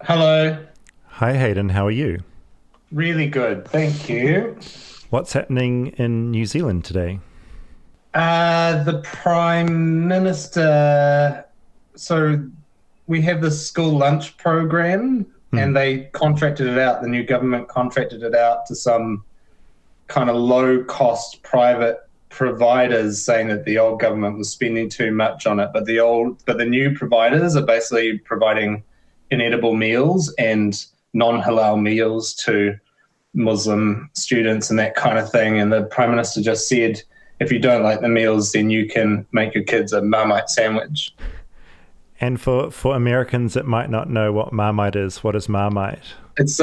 Hello. Hi Hayden, how are you? Really good. Thank you. What's happening in New Zealand today? The Prime Minister. So we have this school lunch program, Hmm. and they contracted it out. The new government contracted it out to some kind of low cost private providers, saying that the old government was spending too much on it. But the new providers are basically providing inedible meals and non-halal meals to Muslim students and that kind of thing. And the Prime Minister just said, if you don't like the meals, then you can make your kids a Marmite sandwich. And for Americans that might not know what Marmite is, what is Marmite? It's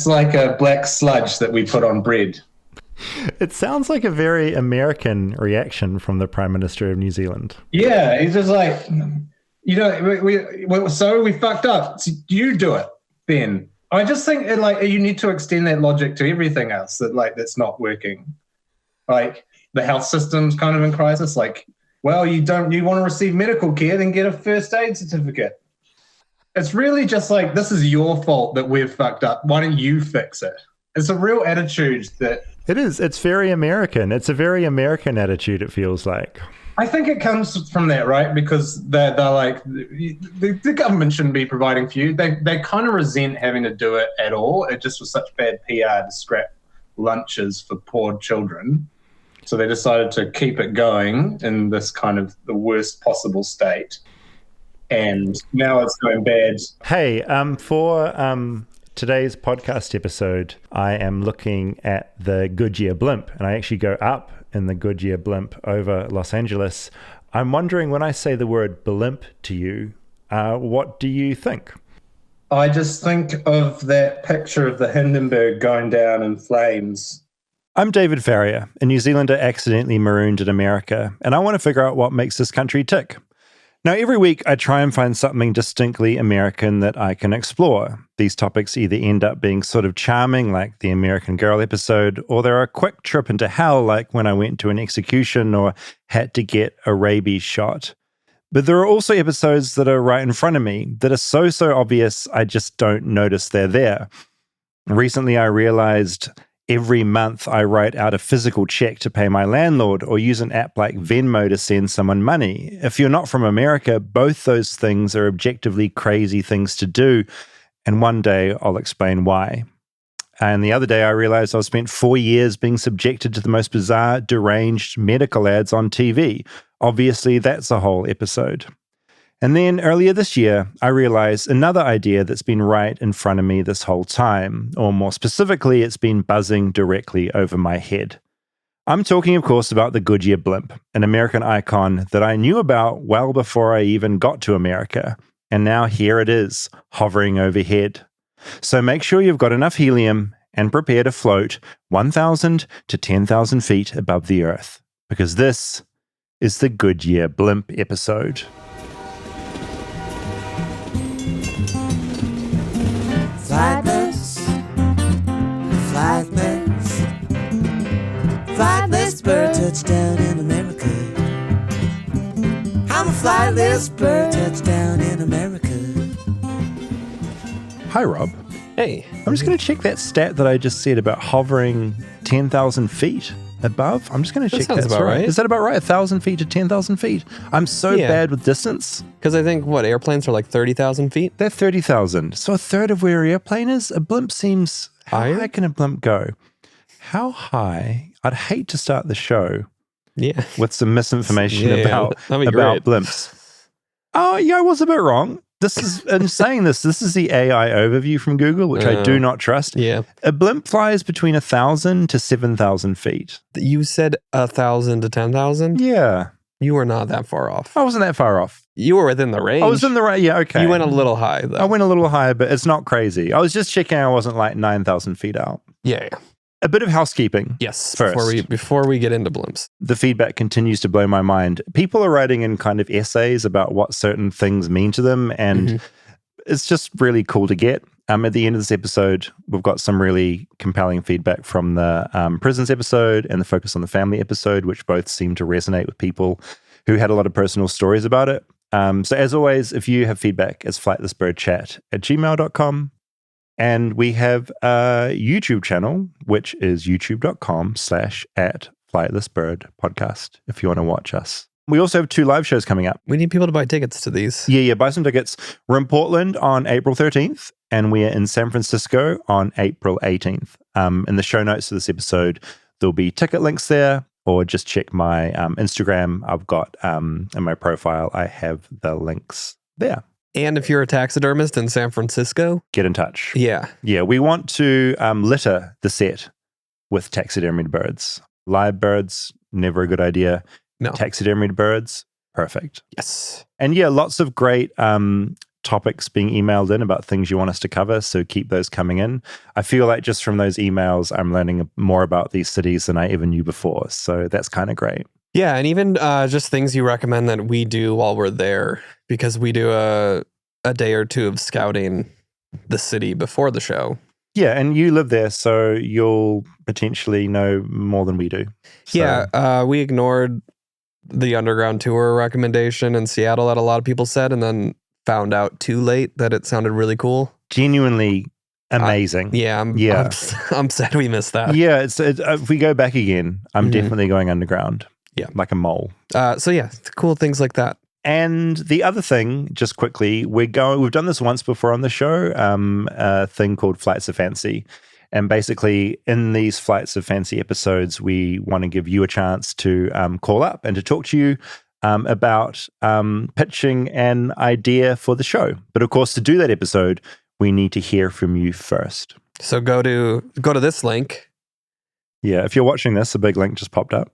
like a black sludge that we put on bread. It sounds like a very American reaction from the Prime Minister of New Zealand. Yeah, he's just like, we fucked up. So you do it, then. I just think you need to extend that logic to everything else that's not working. Like the health system's kind of in crisis. Like, well, you want to receive medical care, then get a first aid certificate. It's really just like, this is your fault that we've fucked up. Why don't you fix it? It's a real attitude that It is. It's very American. It's a very American attitude, it feels like. I think it comes from that, right? Because they're like, the government shouldn't be providing for you. They kind of resent having to do it at all. It just was such bad PR to scrap lunches for poor children. So they decided to keep it going in this kind of the worst possible state. And now it's going bad. Hey, for today's podcast episode, I am looking at the Goodyear Blimp, and I actually go up in the Goodyear Blimp over Los Angeles. I'm wondering, when I say the word blimp to you, what do you think? I just think of that picture of the Hindenburg going down in flames. I'm David Farrier, a New Zealander accidentally marooned in America, and I want to figure out what makes this country tick. Now, every week I try and find something distinctly American that I can explore. These topics either end up being sort of charming, like the American Girl episode, or they're a quick trip into hell, like when I went to an execution or had to get a rabies shot. But there are also episodes that are right in front of me that are so obvious I just don't notice they're there. Recently I realized every month I write out a physical check to pay my landlord or use an app like Venmo to send someone money. If you're not from America, both those things are objectively crazy things to do, and one day I'll explain why. And the other day I realized I've spent 4 years being subjected to the most bizarre, deranged medical ads on TV. Obviously, that's a whole episode. And then earlier this year, I realized another idea that's been right in front of me this whole time, or more specifically, it's been buzzing directly over my head. I'm talking, of course, about the Goodyear Blimp, an American icon that I knew about well before I even got to America. And now here it is, hovering overhead. So make sure you've got enough helium and prepare to float 1,000 to 10,000 feet above the earth, because this is the Goodyear Blimp episode. Flightless, flightless, flightless bird touchdown in America. I'm a flightless bird touchdown in America. Hi, Rob. Hey. I'm just going to check that stat that I just said about hovering 10,000 feet above. I'm just going to check sounds that's about right. right. Is that about right? 1,000 feet to 10,000 feet? I'm so Yeah. bad with distance. Because I think, airplanes are like 30,000 feet? They're 30,000. So a third of where an airplane is. A blimp seems... How Higher? high can a blimp go? How high? I'd hate to start the show Yeah. with some misinformation Yeah, about that'd be great. blimps. Oh, yeah, I was a bit wrong. This is, in saying this is the AI overview from Google, which I do not trust. Yeah. A blimp flies between 1,000 to 7,000 feet. You said 1,000 to 10,000? Yeah. You were not that far off. I wasn't that far off. You were within the range. I was in the right, yeah, okay. You went a little high, though. I went a little higher, but it's not crazy. I was just checking I wasn't like 9,000 feet out. Yeah. A bit of housekeeping. Yes. First. Before we get into blimps. The feedback continues to blow my mind. People are writing in kind of essays about what certain things mean to them, and it's just really cool to get. At the end of this episode, we've got some really compelling feedback from the prisons episode and the Focus on the Family episode, which both seem to resonate with people who had a lot of personal stories about it. So as always, if you have feedback, it's flightlessbirdchat@gmail.com. And we have a YouTube channel, which is youtube.com/@flightlessbirdpodcast if you want to watch us. We also have 2 live shows coming up. We need people to buy tickets to these. Yeah, buy some tickets. We're in Portland on April 13th, and we're in San Francisco on April 18th. In the show notes of this episode, there'll be ticket links there, or just check my Instagram. I've got in my profile, I have the links there. And if you're a taxidermist in San Francisco, get in touch. Yeah. Yeah, we want to litter the set with taxidermied birds. Live birds, never a good idea. No. Taxidermied birds, perfect. Yes. And yeah, lots of great topics being emailed in about things you want us to cover, so keep those coming in. I feel like just from those emails, I'm learning more about these cities than I ever knew before, so that's kind of great. Yeah, and even just things you recommend that we do while we're there, because we do a day or two of scouting the city before the show. Yeah, and you live there, so you'll potentially know more than we do. So. Yeah, we ignored the underground tour recommendation in Seattle that a lot of people said, and then found out too late that it sounded really cool. Genuinely amazing. I'm sad we missed that. Yeah, if we go back again, I'm definitely going underground. Yeah, like a mole. So yeah, cool things like that. And the other thing, just quickly, we've done this once before on the show, a thing called Flights of Fancy. And basically, in these Flights of Fancy episodes, we want to give you a chance to call up and to talk to you about pitching an idea for the show. But of course, to do that episode, we need to hear from you first. So go to this link. Yeah, if you're watching this, a big link just popped up.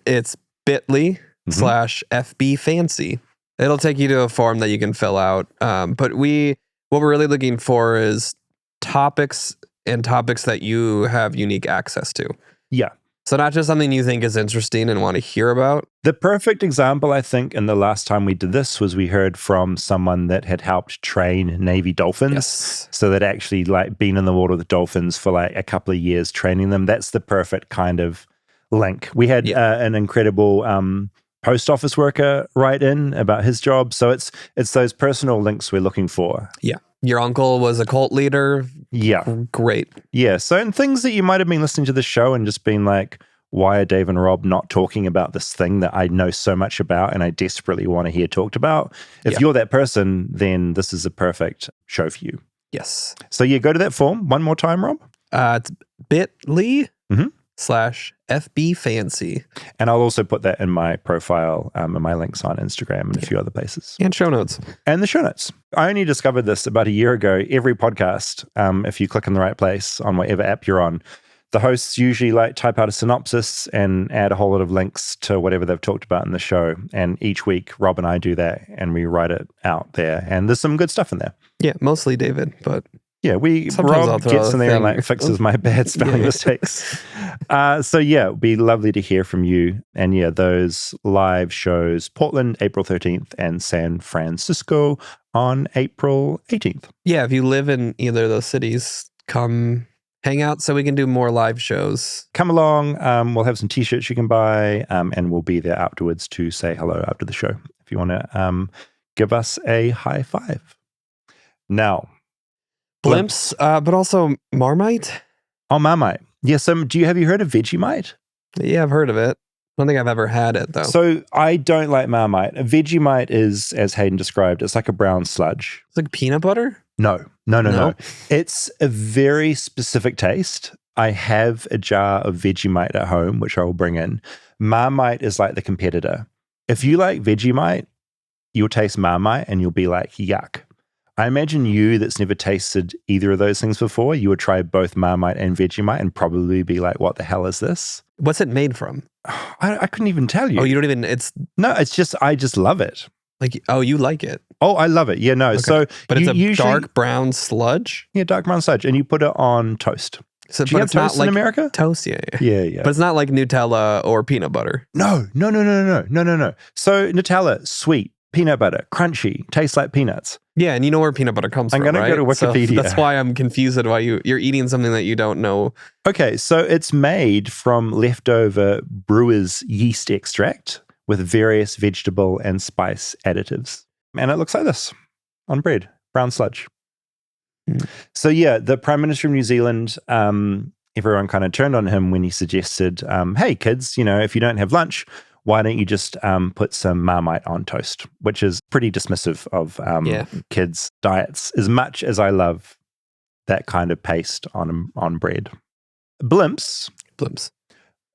It's bit.ly/FBFancy. It'll take you to a form that you can fill out. But what we're really looking for is topics that you have unique access to. Yeah. So not just something you think is interesting and want to hear about. The perfect example, I think, in the last time we did this was we heard from someone that had helped train Navy dolphins. Yes. So that actually been in the water with dolphins for a couple of years training them. That's the perfect kind of link. We had an incredible post office worker write in about his job. So it's those personal links we're looking for. Yeah. Your uncle was a cult leader. Yeah. Great. Yeah. So and things that you might have been listening to the show and just been like, why are Dave and Rob not talking about this thing that I know so much about and I desperately want to hear talked about? If you're that person, then this is a perfect show for you. Yes. So yeah, go to that form one more time, Rob. It's bit.ly/FBFancy. And I'll also put that in my profile and my links on Instagram and a few other places. And show notes. And the show notes. I only discovered this about a year ago. Every podcast, if you click in the right place on whatever app you're on, the hosts usually type out a synopsis and add a whole lot of links to whatever they've talked about in the show. And each week, Rob and I do that and we write it out there. And there's some good stuff in there. Yeah, mostly David, but... Yeah, Rob gets in there and fixes my bad spelling mistakes. So yeah, it'd be lovely to hear from you. And yeah, those live shows, Portland, April 13th, and San Francisco on April 18th. Yeah, if you live in either of those cities, come hang out so we can do more live shows. Come along. We'll have some t-shirts you can buy, and we'll be there afterwards to say hello after the show if you want to give us a high five. Now, Blimps, but also Marmite. Oh, Marmite. Yeah, so have you heard of Vegemite? Yeah, I've heard of it. I don't think I've ever had it, though. So I don't like Marmite. Vegemite is, as Hayden described, it's like a brown sludge. It's like peanut butter? No. It's a very specific taste. I have a jar of Vegemite at home, which I will bring in. Marmite is like the competitor. If you like Vegemite, you'll taste Marmite and you'll be like, yuck. I imagine you that's never tasted either of those things before, you would try both Marmite and Vegemite and probably be like, what the hell is this? What's it made from? I couldn't even tell you. Oh, you don't even, No, it's just, I just love it. Like, oh, you like it? Oh, I love it. Yeah, no. Okay. So, but it's a dark brown sludge? Yeah, dark brown sludge. And you put it on toast. So, do you have toast in America? Toast, yeah. But it's not like Nutella or peanut butter. No. So Nutella, sweet, peanut butter, crunchy, tastes like peanuts. Yeah, and you know where peanut butter comes from, right? I'm going to go to Wikipedia. So that's why I'm confused at why you're eating something that you don't know. Okay, so it's made from leftover brewer's yeast extract with various vegetable and spice additives. And it looks like this on bread, brown sludge. Mm. So yeah, the Prime Minister of New Zealand, everyone kind of turned on him when he suggested, hey kids, if you don't have lunch, why don't you just put some Marmite on toast, which is pretty dismissive of kids' diets, as much as I love that kind of paste on bread. Blimps.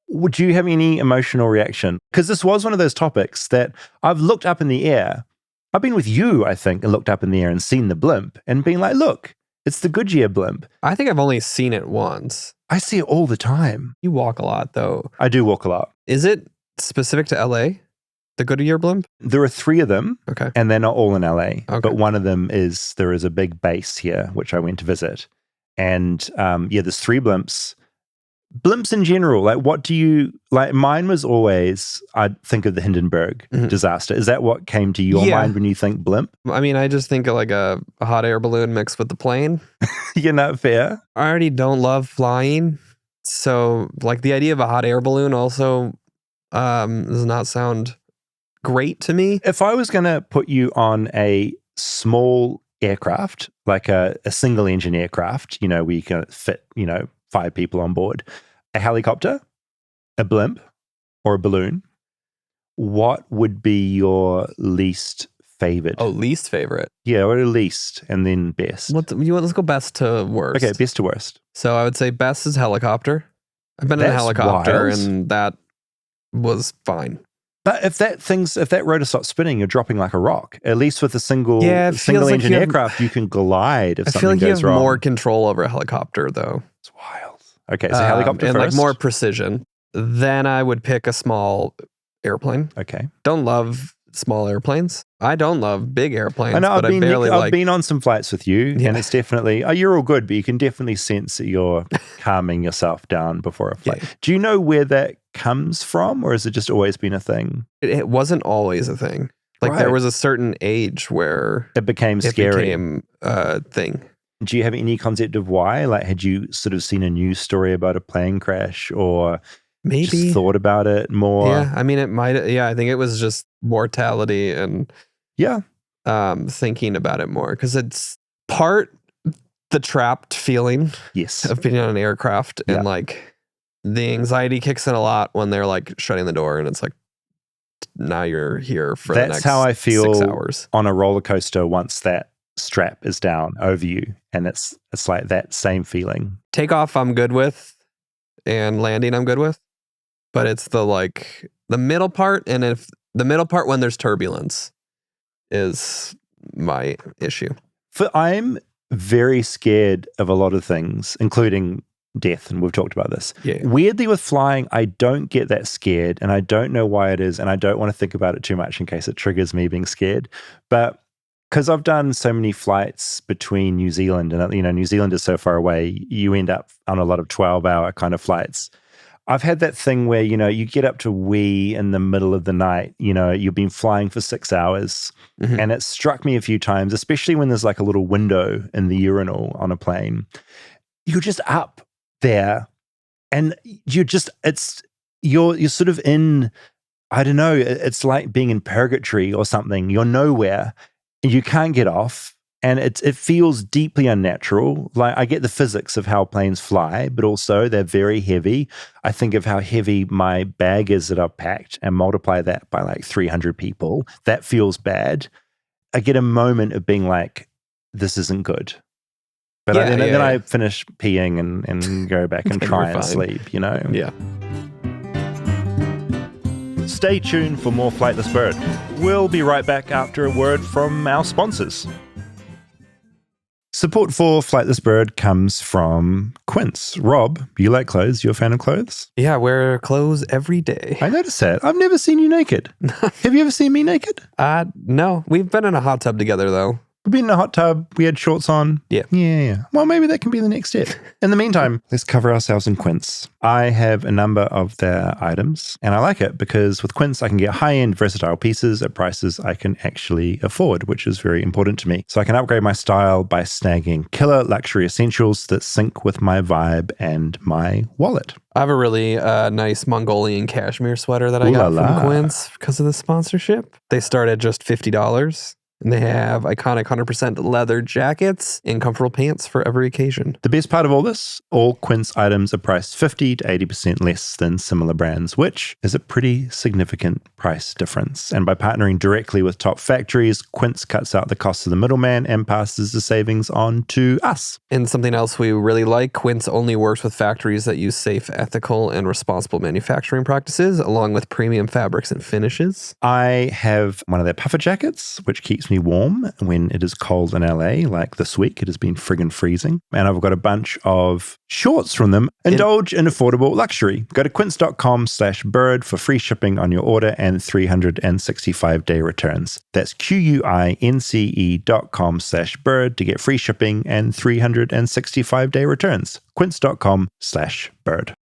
Would you have any emotional reaction? Because this was one of those topics that I've looked up in the air. I've been with you, I think, and looked up in the air and seen the blimp and been like, look, it's the Goodyear Blimp. I think I've only seen it once. I see it all the time. You walk a lot, though. I do walk a lot. Is it specific to LA? The Goodyear Blimp? There are 3 of them, okay, and they're not all in LA. Okay. But one of them there is a big base here, which I went to visit. And there's 3 blimps. Blimps in general, like what do you, like mine was always, I'd think of the Hindenburg disaster. Is that what came to your mind when you think blimp? I mean, I just think of like a hot air balloon mixed with the plane. You're not fair. I already don't love flying. So like the idea of a hot air balloon also does not sound great to me. If I was going to put you on a small aircraft, like a single engine aircraft, where you can fit, 5 people on board, a helicopter, a blimp, or a balloon, what would be your least favorite? Oh, least favorite? Yeah, or least, and then best. Let's go best to worst. Okay, best to worst. So I would say best is helicopter. I've been in a helicopter wild. And that was fine. But if that rotor stops spinning, you're dropping like a rock. At least with a single engine aircraft, you can glide if something goes wrong. I feel like you have more control over a helicopter, though. It's wild. Okay, so helicopter and first. Like more precision. Then I would pick a small airplane. Okay. Don't love small airplanes. I don't love big airplanes. I know, I've been on some flights with you, and it's definitely, you're all good, but you can definitely sense that you're calming yourself down before a flight. Yeah. Do you know where that comes from, or has it just always been a thing? It wasn't always a thing. Like there was a certain age where it became scary. It became a thing. Do you have any concept of why? Like, had you sort of seen a news story about a plane crash, or maybe just thought about it more? Yeah, I mean, it might. Yeah, I think it was just mortality and thinking about it more, because it's part the trapped feeling of being on an aircraft, and like the anxiety kicks in a lot when they're like shutting the door and it's like, now you're here for the next 6 hours. That's how I feel on a roller coaster once that strap is down over you, and it's like that same feeling. Takeoff I'm good with, and landing I'm good with, but it's the middle part, and if the middle part when there's turbulence is my issue. I'm very scared of a lot of things, including death, and we've talked about this. Yeah. Weirdly with flying, I don't get that scared, and I don't know why it is, and I don't want to think about it too much in case it triggers me being scared. But because I've done so many flights between New Zealand, and New Zealand is so far away, you end up on a lot of 12-hour kind of flights. I've had that thing where, you get up to wee in the middle of the night, you've been flying for 6 hours, and it struck me a few times, especially when there's like a little window in the urinal on a plane. You're just up there, and you're sort of in, I don't know, it's like being in purgatory or something. You're nowhere. You can't get off, and it feels deeply unnatural. Like, I get the physics of how planes fly, but also they're very heavy. I think of how heavy my bag is that I've packed and multiply that by like 300 people. That feels bad. I get a moment of being like, this isn't good. But then I finish peeing and go back and try and sleep, Yeah. Stay tuned for more Flightless Bird. We'll be right back after a word from our sponsors. Support for Flightless Bird comes from Quince. Rob, you like clothes? You're a fan of clothes? Yeah, I wear clothes every day. I noticed that. I've never seen you naked. Have you ever seen me naked? No. We've been in a hot tub together, though. We've been in a hot tub. We had shorts on. Yeah. Yeah. Well, maybe that can be the next step. In the meantime, let's cover ourselves in Quince. I have a number of their items, and I like it because with Quince, I can get high-end, versatile pieces at prices I can actually afford, which is very important to me. So I can upgrade my style by snagging killer luxury essentials that sync with my vibe and my wallet. I have a really nice Mongolian cashmere sweater that I got from Quince because of the sponsorship. They start at just $50. And they have iconic 100% leather jackets and comfortable pants for every occasion. The best part of all this, all Quince items are priced 50 to 80% less than similar brands, which is a pretty significant price difference. And by partnering directly with top factories, Quince cuts out the cost of the middleman and passes the savings on to us. And something else we really like, Quince only works with factories that use safe, ethical, and responsible manufacturing practices, along with premium fabrics and finishes. I have one of their puffer jackets, which keeps me warm when it is cold in LA, like this week. It has been friggin' freezing. And I've got a bunch of shorts from them. Indulge in affordable luxury. Go to quince.com/bird for free shipping on your order and 365-day returns. That's QUINCE.com/bird to get free shipping and 365-day returns. Quince.com/bird.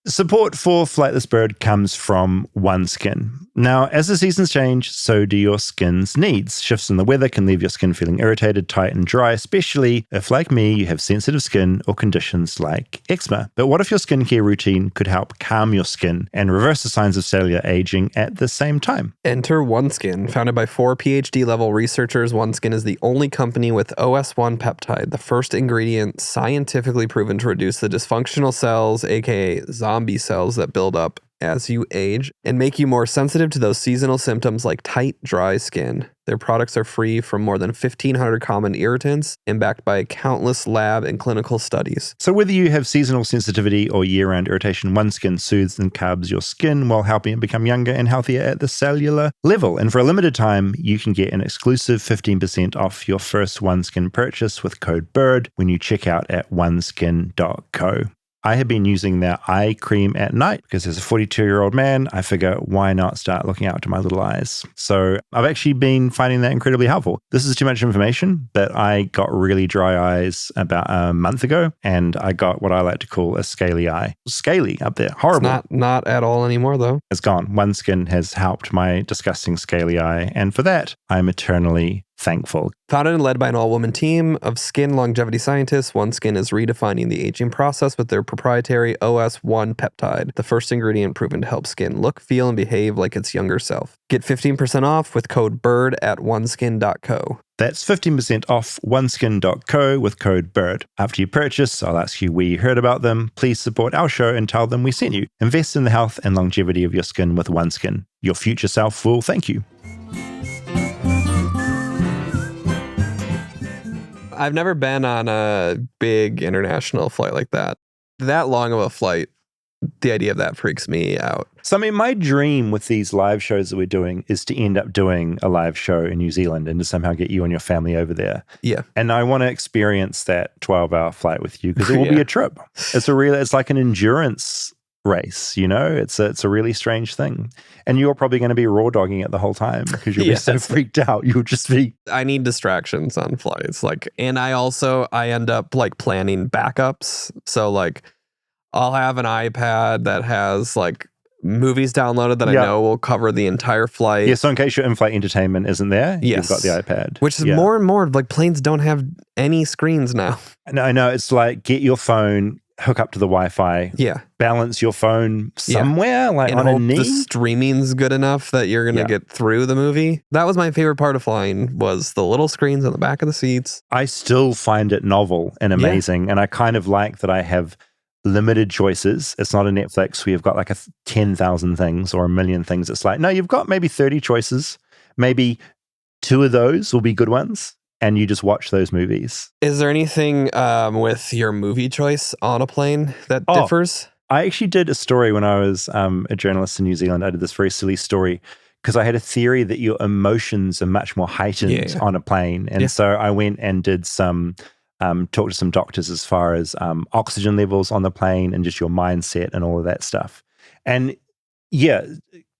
Support for Flightless Bird comes from OneSkin. Now, as the seasons change, so do your skin's needs. Shifts in the weather can leave your skin feeling irritated, tight, and dry, especially if, like me, you have sensitive skin or conditions like eczema. But what if your skincare routine could help calm your skin and reverse the signs of cellular aging at the same time? Enter OneSkin. Founded by 4 PhD-level researchers, OneSkin is the only company with OS1 peptide, the first ingredient scientifically proven to reduce the dysfunctional cells, aka zombie cells that build up as you age and make you more sensitive to those seasonal symptoms like tight, dry skin. Their products are free from more than 1,500 common irritants and backed by countless lab and clinical studies. So whether you have seasonal sensitivity or year-round irritation, OneSkin soothes and carbs your skin while helping it become younger and healthier at the cellular level. And for a limited time, you can get an exclusive 15% off your first OneSkin purchase with code BIRD when you check out at oneskin.co. I have been using their eye cream at night because as a 42-year-old man, I figure why not start looking out to my little eyes? So I've actually been finding that incredibly helpful. This is too much information, but I got really dry eyes about a month ago, and I got what I like to call a scaly eye. Scaly up there, horrible. It's not at all anymore though. It's gone. OneSkin has helped my disgusting scaly eye, and for that, I'm eternally thankful. Founded and led by an all-woman team of skin longevity scientists, OneSkin is redefining the aging process with their proprietary OS1 peptide, the first ingredient proven to help skin look, feel, and behave like its younger self. Get 15% off with code BIRD at oneskin.co. That's 15% off oneskin.co with code BIRD. After you purchase, I'll ask you where you heard about them. Please support our show and tell them we sent you. Invest in the health and longevity of your skin with OneSkin. Your future self will thank you. I've never been on a big international flight like that. That long of a flight, the idea of that freaks me out. So, I mean, my dream with these live shows that we're doing is to end up doing a live show in New Zealand and to somehow get you and your family over there. Yeah. And I want to experience that 12-hour flight with you because it will be a trip. It's like an endurance race, you know? It's a really strange thing. And you're probably going to be raw dogging it the whole time because you'll be so freaked out. You'll just be... I need distractions on flights. And I end up planning backups. So I'll have an iPad that has movies downloaded that I know will cover the entire flight. Yeah, so in case your in-flight entertainment isn't there, you've got the iPad. Which is more and more, planes don't have any screens now. No, I know. It's get your phone, hook up to the Wi-Fi, balance your phone somewhere, and on a knee. The streaming's good enough that you're going to get through the movie. That was my favorite part of flying, was the little screens on the back of the seats. I still find it novel and amazing, and I kind of like that I have limited choices. It's not a Netflix where you've got 10,000 things or a million things. It's no, you've got maybe 30 choices. Maybe 2 of those will be good ones. And you just watch those movies. Is there anything with your movie choice on a plane that differs? I actually did a story when I was a journalist in New Zealand. I did this very silly story because I had a theory that your emotions are much more heightened on a plane. And so I went and did talked to some doctors as far as oxygen levels on the plane and just your mindset and all of that stuff. And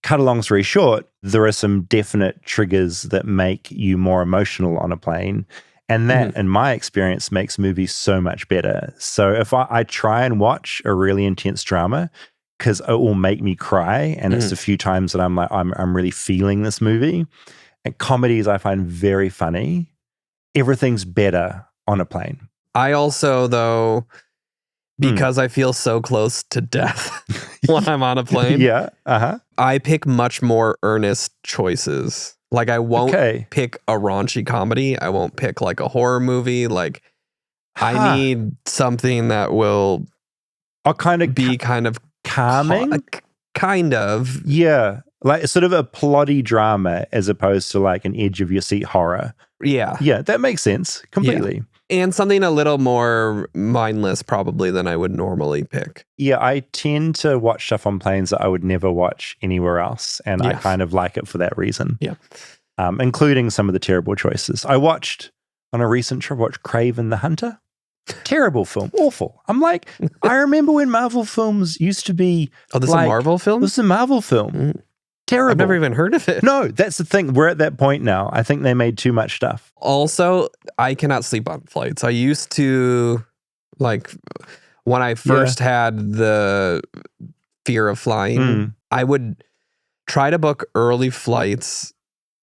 cut a long story short, there are some definite triggers that make you more emotional on a plane. And that, in my experience, makes movies so much better. So if I try and watch a really intense drama, because it will make me cry, and it's a few times that I'm really feeling this movie. And comedies I find very funny. Everything's better on a plane. I also, though... because I feel so close to death when I'm on a plane. Yeah. Uh-huh. I pick much more earnest choices Like, I won't pick a raunchy comedy. I won't pick like a horror movie. Like, I need something that will be kind of calming. Kind of. Yeah. Like sort of a plotty drama as opposed to like an edge of your seat horror. Yeah. Yeah, that makes sense completely. Yeah. And something a little more mindless probably than I would normally pick. Yeah, I tend to watch stuff on planes that I would never watch anywhere else. And I kind of like it for that reason. Yeah. Including some of the terrible choices. I watched, on a recent trip, Craven the Hunter. Terrible film. Awful. I'm like, I remember when Marvel films used to be this is a Marvel film? This is a Marvel film. Terrible. I've never even heard of it. No, that's the thing. We're at that point now. I think they made too much stuff. Also, I cannot sleep on flights. I used to, like, when I first had the fear of flying, I would try to book early flights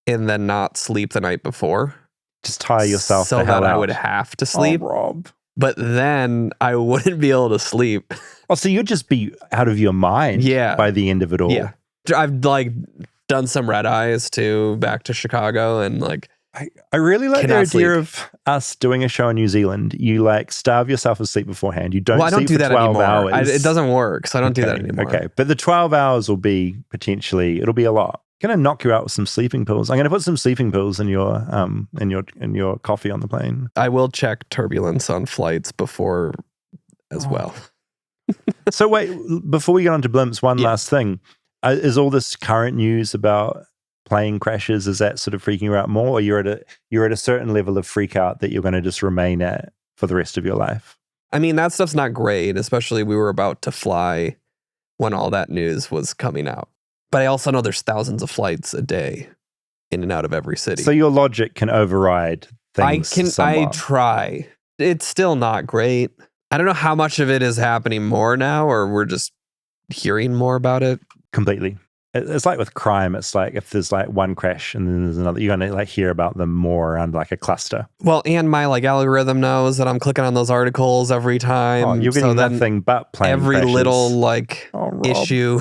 and then not sleep the night before. Just tire yourself the hell out. So that I would have to sleep. Oh, Rob. But then I wouldn't be able to sleep. Oh, so you'd just be out of your mind by the end of it all. Yeah. I've like done some red eyes too back to Chicago and like I really like the idea of us doing a show in New Zealand. You like starve yourself asleep beforehand. You don't sleep for 12 hours. It doesn't work, so I don't do that anymore. Okay, but the 12 hours will be potentially, it'll be a lot. Going to knock you out with some sleeping pills. I'm going to put some sleeping pills in your coffee on the plane. I will check turbulence on flights before as well. So wait, before we get on to blimps, one last thing. Is all this current news about plane crashes, is that sort of freaking you out more, or you're at a certain level of freak out that you're going to just remain at for the rest of your life? I mean, that stuff's not great, especially we were about to fly when all that news was coming out. But I also know there's thousands of flights a day in and out of every city. So your logic can override things somewhat. I try. It's still not great. I don't know how much of it is happening more now, or we're just hearing more about it. Completely. It's like with crime. It's like if there's like one crash and then there's another, you're going to like hear about them more around like a cluster. Well, and my like algorithm knows that I'm clicking on those articles every time. Oh, you're getting nothing but plane every crashes. Little like issue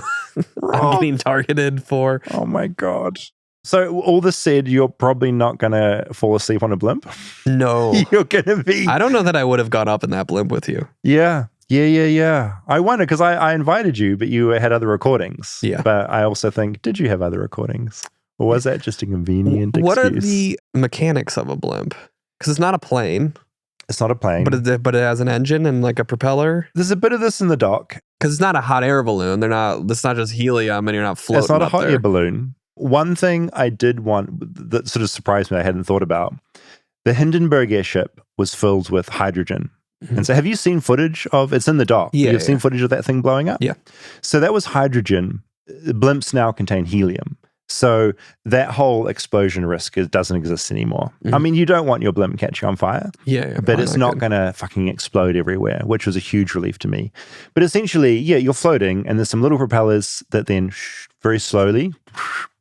I'm getting targeted for. Oh my God. So all this said, you're probably not going to fall asleep on a blimp? No. You're going to be... I don't know that I would have gone up in that blimp with you. Yeah. I wonder because I invited you, but you had other recordings. Yeah. But I also think, did you have other recordings? Or was that just a convenient excuse? What are the mechanics of a blimp? Because it's not a plane. It's not a plane. But it has an engine and like a propeller. There's a bit of this in the doc. Because it's not a hot air balloon. It's not just helium and you're not floating. It's not a hot there. air balloon. One thing I did want that sort of surprised me, I hadn't thought about, the Hindenburg airship was filled with hydrogen. Mm-hmm. And so have you seen footage of, it's in the doc. Yeah. You've seen footage of that thing blowing up? Yeah. So that was hydrogen. Blimps now contain helium. So that whole explosion risk doesn't exist anymore. Mm-hmm. I mean, you don't want your blimp catching on fire. Yeah. But it's not going to fucking explode everywhere, which was a huge relief to me. But essentially, you're floating and there's some little propellers that then very slowly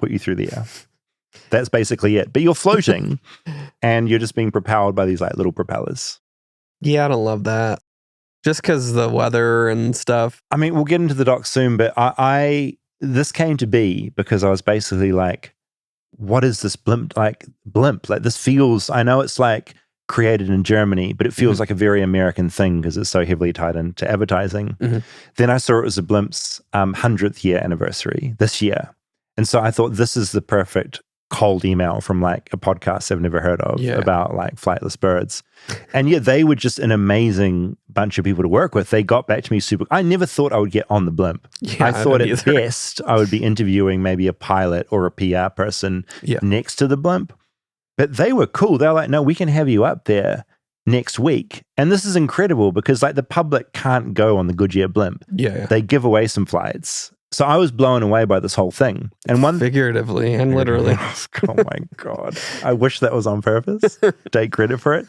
put you through the air. That's basically it. But you're floating and you're just being propelled by these like little propellers. Yeah, I don't love that. Just because the weather and stuff. I mean, we'll get into the doc soon, but this came to be because I was basically like, what is this blimp? Like this feels, I know it's like created in Germany, but it feels like a very American thing because it's so heavily tied into advertising. Mm-hmm. Then I saw it was a blimp's 100th year anniversary this year. And so I thought this is the perfect cold email from like a podcast I've never heard of about like Flightless Birds. And they were just an amazing bunch of people to work with. They got back to me super. I never thought I would get on the blimp. I thought at best I would be interviewing maybe a pilot or a PR person next to the blimp. But they were cool. They're like, no, we can have you up there next week. And this is incredible because like the public can't go on the Goodyear Blimp. Yeah. They give away some flights. So I was blown away by this whole thing. And figuratively and literally. Oh my God. I wish that was on purpose. Take credit for it.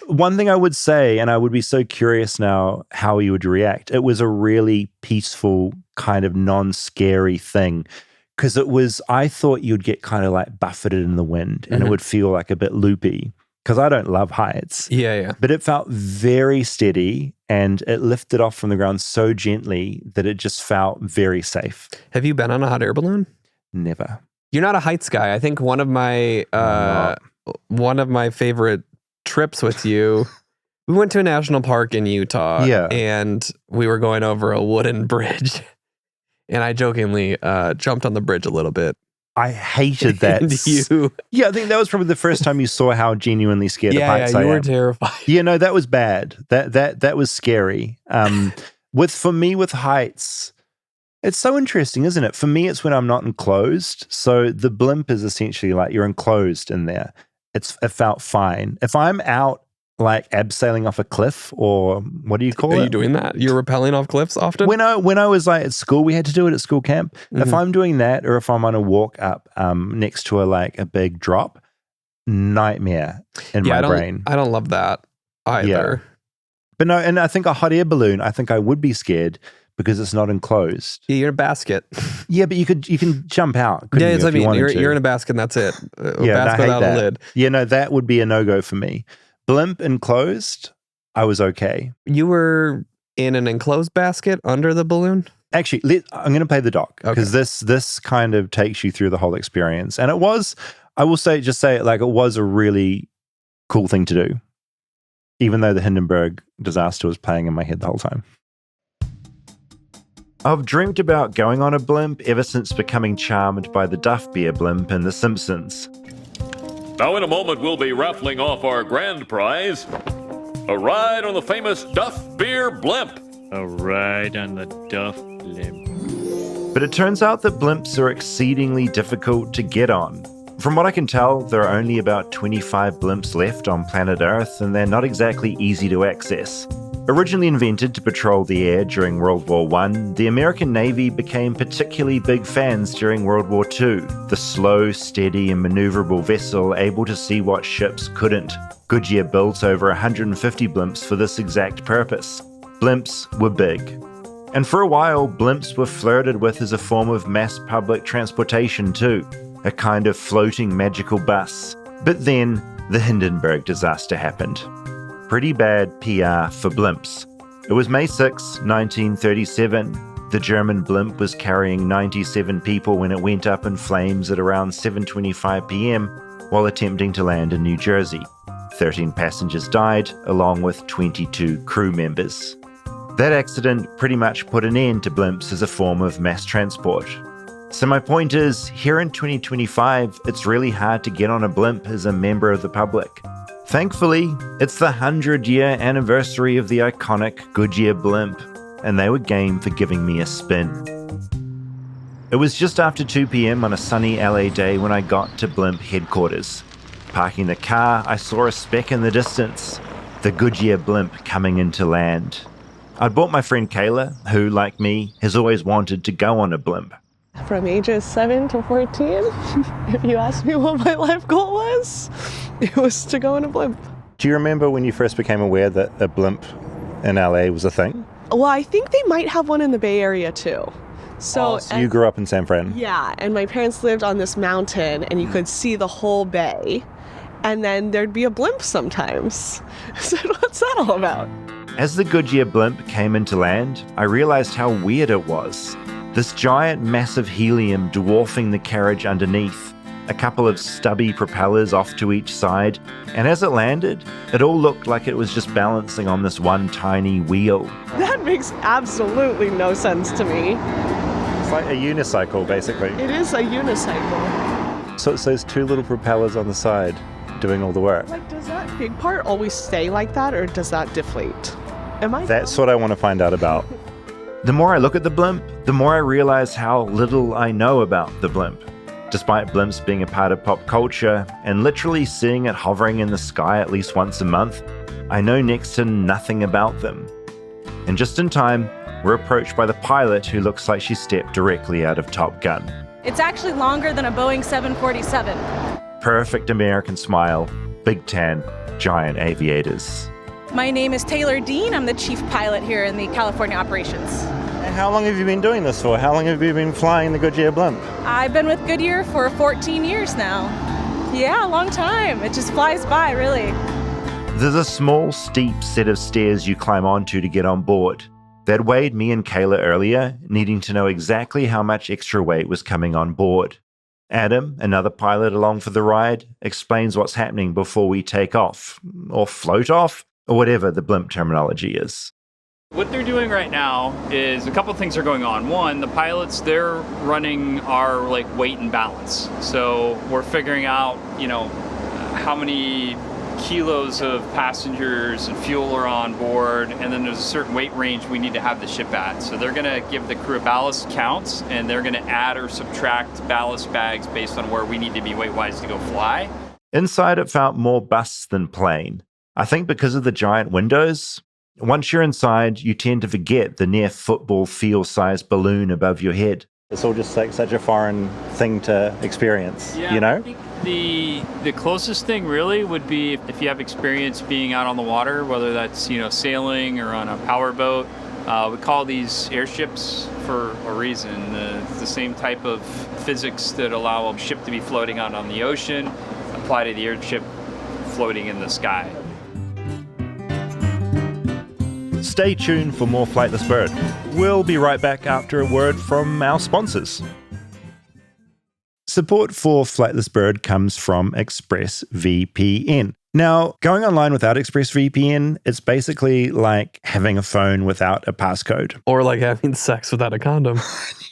One thing I would say, and I would be so curious now how you would react, it was a really peaceful kind of non-scary thing. Because I thought you'd get kind of like buffeted in the wind and it would feel like a bit loopy. Because I don't love heights. Yeah. But it felt very steady and it lifted off from the ground so gently that it just felt very safe. Have you been on a hot air balloon? Never. You're not a heights guy. I think one of my favorite trips with you, we went to a national park in Utah. Yeah. And we were going over a wooden bridge. And I jokingly jumped on the bridge a little bit. I hated that. Yeah, I think that was probably the first time you saw how genuinely scared of heights I am. You were terrified. Yeah, no, that was bad. That was scary. For me with heights, it's so interesting, isn't it? For me, it's when I'm not enclosed. So the blimp is essentially like you're enclosed in there. It felt fine. If I'm out like abseiling off a cliff, or what do you call it? Are you doing that? You're rappelling off cliffs often? When I was like at school, we had to do it at school camp. Mm-hmm. If I'm doing that, or if I'm on a walk up next to a big drop, nightmare in my brain. I don't love that either. Yeah. But no, and I think a hot air balloon, I think I would be scared because it's not enclosed. Yeah, you're in a basket. Yeah, but you can jump out. Yeah, it's you're in a basket and that's it. Basket without a lid. Yeah, no, that would be a no-go for me. Blimp enclosed, I was okay. You were in an enclosed basket under the balloon? Actually, I'm going to play the doc because this kind of takes you through the whole experience. And it was, I will say it like it was a really cool thing to do, even though the Hindenburg disaster was playing in my head the whole time. I've dreamt about going on a blimp ever since becoming charmed by the Duff Beer blimp in The Simpsons. Now in a moment we'll be raffling off our grand prize, a ride on the famous Duff Beer Blimp. A ride on the Duff Blimp. But it turns out that blimps are exceedingly difficult to get on. From what I can tell, there are only about 25 blimps left on planet Earth, and they're not exactly easy to access. Originally invented to patrol the air during World War I, the American Navy became particularly big fans during World War II, the slow, steady, and maneuverable vessel able to see what ships couldn't. Goodyear built over 150 blimps for this exact purpose. Blimps were big. And for a while, blimps were flirted with as a form of mass public transportation too, a kind of floating magical bus. But then, the Hindenburg disaster happened. Pretty bad PR for blimps. It was May 6, 1937. The German blimp was carrying 97 people when it went up in flames at around 7:25 p.m. while attempting to land in New Jersey. 13 passengers died, along with 22 crew members. That accident pretty much put an end to blimps as a form of mass transport. So my point is, here in 2025, it's really hard to get on a blimp as a member of the public. Thankfully, it's the 100-year anniversary of the iconic Goodyear Blimp, and they were game for giving me a spin. It was just after 2 p.m. on a sunny LA day when I got to Blimp headquarters. Parking the car, I saw a speck in the distance, the Goodyear Blimp coming into land. I'd brought my friend Kayla, who, like me, has always wanted to go on a blimp. From ages 7 to 14, if you asked me what my life goal was, it was to go on a blimp. Do you remember when you first became aware that a blimp in LA was a thing? Well, I think they might have one in the Bay Area too. So you grew up in San Fran? Yeah, and my parents lived on this mountain and you could see the whole bay. And then there'd be a blimp sometimes. So what's that all about? As the Goodyear Blimp came into land, I realized how weird it was. This giant mass of helium dwarfing the carriage underneath, a couple of stubby propellers off to each side, and as it landed, it all looked like it was just balancing on this one tiny wheel. That makes absolutely no sense to me. It's like a unicycle, basically. It is a unicycle. So it's those two little propellers on the side doing all the work. Like, does that big part always stay like that, or does that deflate? That's what I want to find out about. The more I look at the blimp, the more I realize how little I know about the blimp. Despite blimps being a part of pop culture and literally seeing it hovering in the sky at least once a month, I know next to nothing about them. And just in time, we're approached by the pilot who looks like she stepped directly out of Top Gun. It's actually longer than a Boeing 747. Perfect American smile, big tan, giant aviators. My name is Taylor Dean. I'm the chief pilot here in the California operations. And how long have you been doing this for? How long have you been flying the Goodyear Blimp? I've been with Goodyear for 14 years now. Yeah, a long time. It just flies by, really. There's a small, steep set of stairs you climb onto to get on board. That weighed me and Kayla earlier, needing to know exactly how much extra weight was coming on board. Adam, another pilot along for the ride, explains what's happening before we take off, or float off, or whatever the blimp terminology is. What they're doing right now is a couple things are going on. One, the pilots, they're running our weight and balance. So we're figuring out, how many kilos of passengers and fuel are on board, and then there's a certain weight range we need to have the ship at. So they're going to give the crew ballast counts, and they're going to add or subtract ballast bags based on where we need to be weight-wise to go fly. Inside, it felt more bus than plane. I think because of the giant windows. Once you're inside, you tend to forget the near football field-sized balloon above your head. It's all just such a foreign thing to experience, I think the closest thing really would be if you have experience being out on the water, whether that's, sailing or on a power boat. We call these airships for a reason. It's the same type of physics that allow a ship to be floating out on the ocean apply to the airship floating in the sky. Stay tuned for more Flightless Bird. We'll be right back after a word from our sponsors. Support for Flightless Bird comes from ExpressVPN. Now, going online without ExpressVPN, it's basically like having a phone without a passcode. Or like having sex without a condom.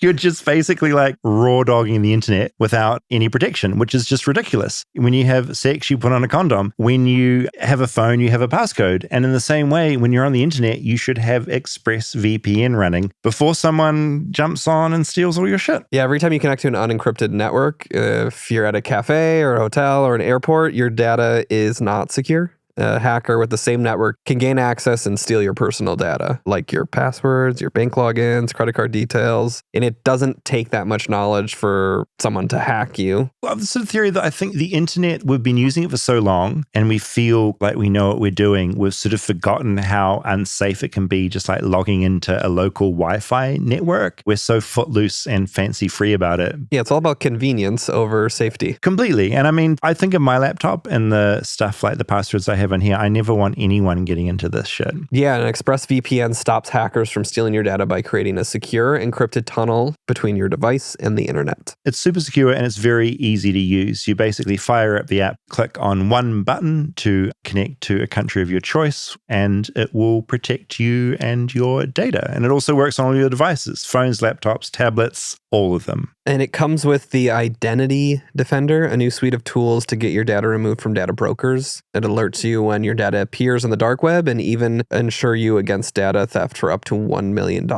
You're just basically like raw dogging the internet without any protection, which is just ridiculous. When you have sex, you put on a condom. When you have a phone, you have a passcode. And in the same way, when you're on the internet, you should have ExpressVPN running before someone jumps on and steals all your shit. Yeah, every time you connect to an unencrypted network, if you're at a cafe or a hotel or an airport, your data is not secure. A hacker with the same network can gain access and steal your personal data, like your passwords, your bank logins, credit card details. And it doesn't take that much knowledge for someone to hack you. Well, the sort of theory that I think the internet, we've been using it for so long and we feel like we know what we're doing. We've sort of forgotten how unsafe it can be, just like logging into a local Wi-Fi network. We're so footloose and fancy free about it. Yeah, it's all about convenience over safety. Completely. And I mean, I think of my laptop and the stuff like the passwords I have in here. I never want anyone getting into this shit. Yeah, and ExpressVPN stops hackers from stealing your data by creating a secure encrypted tunnel between your device and the internet. It's super secure and it's very easy to use. You basically fire up the app, click on one button to connect to a country of your choice, and it will protect you and your data. And it also works on all your devices, phones, laptops, tablets, all of them. And it comes with the Identity Defender, a new suite of tools to get your data removed from data brokers. It alerts you when your data appears on the dark web and even insure you against data theft for up to $1 million.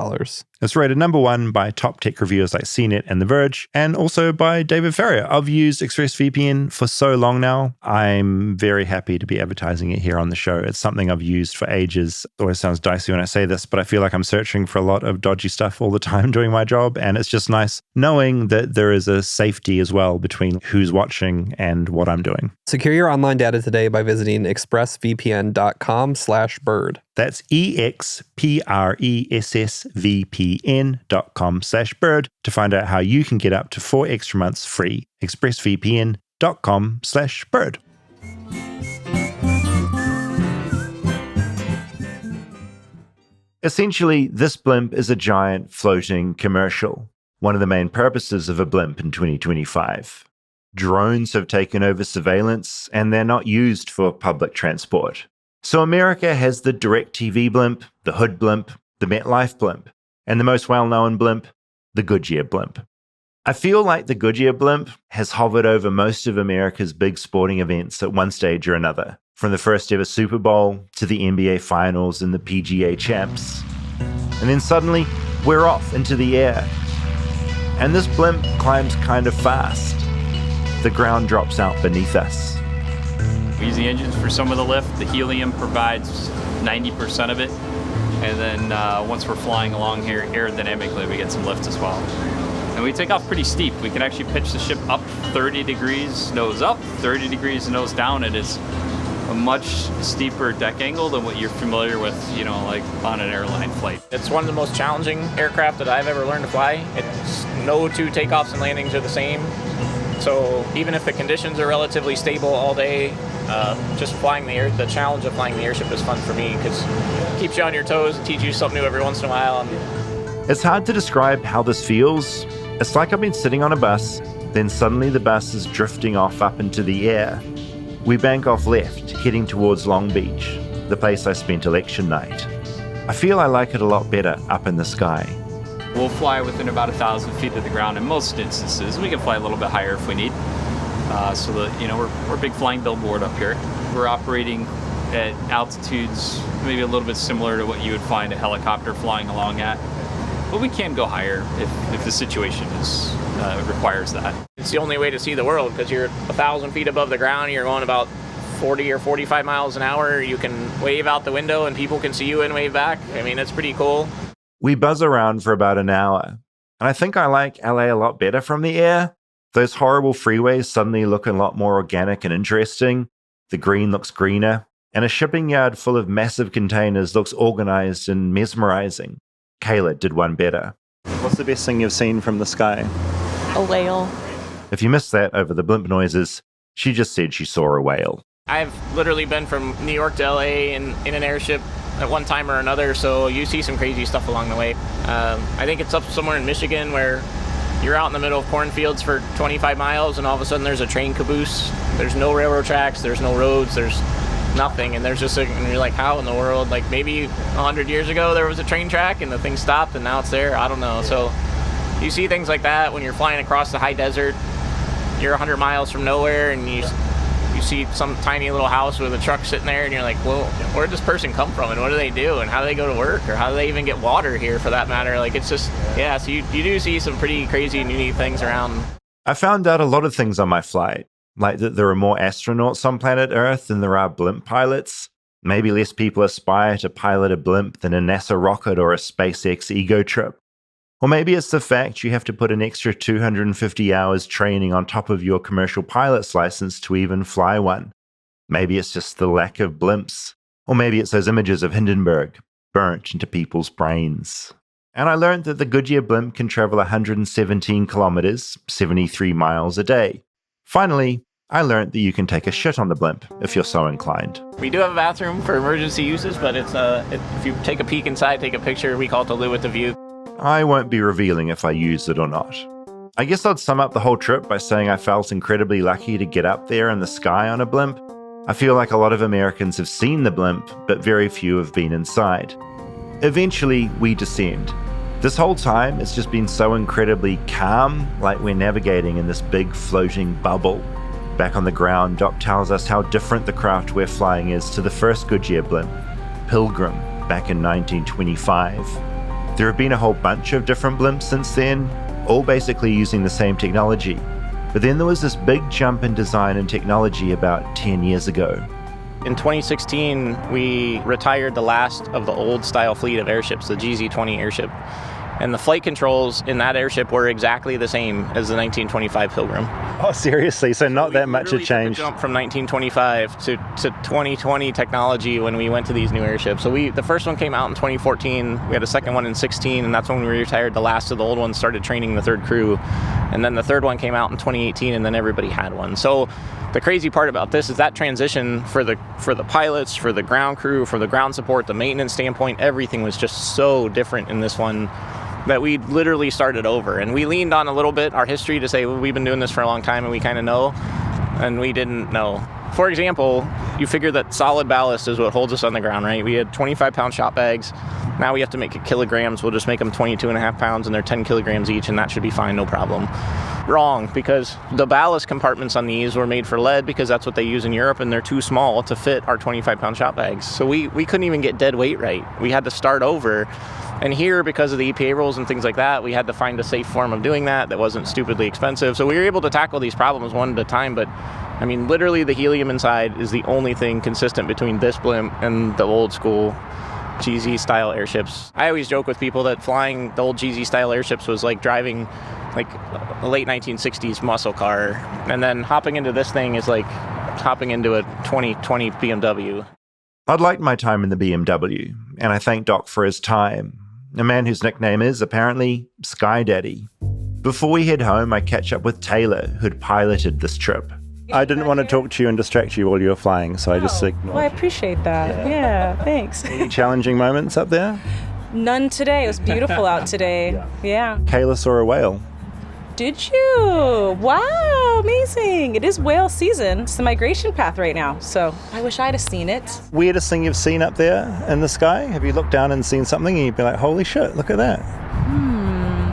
It's rated number 1 by top tech reviewers like CNET and The Verge, and also by David Farrier. I've used ExpressVPN for so long now. I'm very happy to be advertising it here on the show. It's something I've used for ages. It always sounds dicey when I say this, but I feel like I'm searching for a lot of dodgy stuff all the time doing my job, and it's just nice knowing that there is a safety as well between who's watching and what I'm doing. Secure your online data today by visiting expressvpn.com/bird. That's expressvpn.com/bird to find out how you can get up to 4 extra months free. expressvpn.com/bird. Essentially, this blimp is a giant floating commercial. One of the main purposes of a blimp in 2025. Drones have taken over surveillance, and they're not used for public transport. So America has the DirecTV blimp, the Hood blimp, the MetLife blimp, and the most well-known blimp, the Goodyear blimp. I feel like the Goodyear blimp has hovered over most of America's big sporting events at one stage or another, from the first ever Super Bowl to the NBA Finals and the PGA Champs. And then suddenly, we're off into the air. And this blimp climbs kind of fast. The ground drops out beneath us. We use the engines for some of the lift. The helium provides 90% of it. And then once we're flying along here aerodynamically, we get some lift as well. And we take off pretty steep. We can actually pitch the ship up 30 degrees nose up, 30 degrees nose down. It is a much steeper deck angle than what you're familiar with, like on an airline flight. It's one of the most challenging aircraft that I've ever learned to fly. No two takeoffs and landings are the same. So even if the conditions are relatively stable all day, just flying the challenge of flying the airship is fun for me because it keeps you on your toes and teaches you something new every once in a while. It's hard to describe how this feels. It's like I've been sitting on a bus, Then suddenly the bus is drifting off up into the air. We bank off left, heading towards Long Beach, the place I spent election night. I feel I like it a lot better up in the sky. We'll fly within about 1,000 feet of the ground in most instances. We can fly a little bit higher if we need. So that, we're a big flying billboard up here. We're operating at altitudes maybe a little bit similar to what you would find a helicopter flying along at. But we can go higher if the situation requires that. It's the only way to see the world because you're 1,000 feet above the ground. You're going about 40 or 45 miles an hour. You can wave out the window and people can see you and wave back. I mean, it's pretty cool. We buzz around for about an hour, and I think I like LA a lot better from the air. Those horrible freeways suddenly look a lot more organic and interesting. The green looks greener, and a shipping yard full of massive containers looks organized and mesmerizing. Kayla did one better. What's the best thing you've seen from the sky? A whale. If you missed that over the blimp noises, she just said she saw a whale. I've literally been from New York to LA in an airship at one time or another, so you see some crazy stuff along the way. I think it's up somewhere in Michigan where you're out in the middle of cornfields for 25 miles and all of a sudden there's a train caboose. There's no railroad tracks, there's no roads, there's nothing, and there's just and you're like, how in the world? Like maybe 100 years ago there was a train track and the thing stopped and now it's there. I don't know. So you see things like that when you're flying across the high desert. You're 100 miles from nowhere and you see some tiny little house with a truck sitting there and you're like, well, where did this person come from and what do they do and how do they go to work or how do they even get water here for that matter? Like it's just, yeah, so you do see some pretty crazy and unique things around. I found out a lot of things on my flight, like that there are more astronauts on planet Earth than there are blimp pilots. Maybe less people aspire to pilot a blimp than a NASA rocket or a SpaceX ego trip. Or maybe it's the fact you have to put an extra 250 hours training on top of your commercial pilot's license to even fly one. Maybe it's just the lack of blimps. Or maybe it's those images of Hindenburg burnt into people's brains. And I learned that the Goodyear Blimp can travel 117 kilometers, 73 miles a day. Finally, I learned that you can take a shit on the blimp if you're so inclined. We do have a bathroom for emergency uses, but if you take a peek inside, take a picture, we call it the live with the view. I won't be revealing if I use it or not. I guess I'd sum up the whole trip by saying I felt incredibly lucky to get up there in the sky on a blimp. I feel like a lot of Americans have seen the blimp, but very few have been inside. Eventually, we descend. This whole time, it's just been so incredibly calm, like we're navigating in this big floating bubble. Back on the ground, Doc tells us how different the craft we're flying is to the first Goodyear blimp, Pilgrim, back in 1925. There have been a whole bunch of different blimps since then, all basically using the same technology. But then there was this big jump in design and technology about 10 years ago. In 2016, we retired the last of the old style fleet of airships, the GZ-20 airship. And the flight controls in that airship were exactly the same as the 1925 Pilgrim. Oh, seriously? So not that much had changed? Jump from 1925 to 2020 technology when we went to these new airships. So the first one came out in 2014. We had a second one in 2016, and that's when we retired the last of the old ones, started training the third crew. And then the third one came out in 2018, and then everybody had one. So the crazy part about this is that transition for the pilots, for the ground crew, for the ground support, the maintenance standpoint, everything was just so different in this one that we literally started over. And we leaned on a little bit our history to say, well, we've been doing this for a long time and we kind of know, and we didn't know. For example, you figure that solid ballast is what holds us on the ground, right? We had 25-pound shop bags. Now we have to make it kilograms. We'll just make them 22.5 pounds and they're 10 kilograms each, and that should be fine, no problem. Wrong, because the ballast compartments on these were made for lead because that's what they use in Europe, and they're too small to fit our 25-pound shop bags. So we couldn't even get dead weight right. We had to start over. And here, because of the EPA rules and things like that, we had to find a safe form of doing that wasn't stupidly expensive. So we were able to tackle these problems one at a time, but I mean, literally the helium inside is the only thing consistent between this blimp and the old school GZ style airships. I always joke with people that flying the old GZ style airships was like driving like a late 1960s muscle car, and then hopping into this thing is like hopping into a 2020 BMW. I'd liked my time in the BMW, and I thank Doc for his time. A man whose nickname is, apparently, Sky Daddy. Before we head home, I catch up with Taylor, who'd piloted this trip. I didn't want to talk to you and distract you while you were flying, so I just ignored. Well, I appreciate that. Yeah, thanks. Any challenging moments up there? None today. It was beautiful out today. Yeah. Kayla saw a whale. Did you? Wow, amazing. It is whale season. It's the migration path right now, so I wish I'd have seen it. Weirdest thing you've seen up there in the sky? Have you looked down and seen something and you'd be like, holy shit, look at that?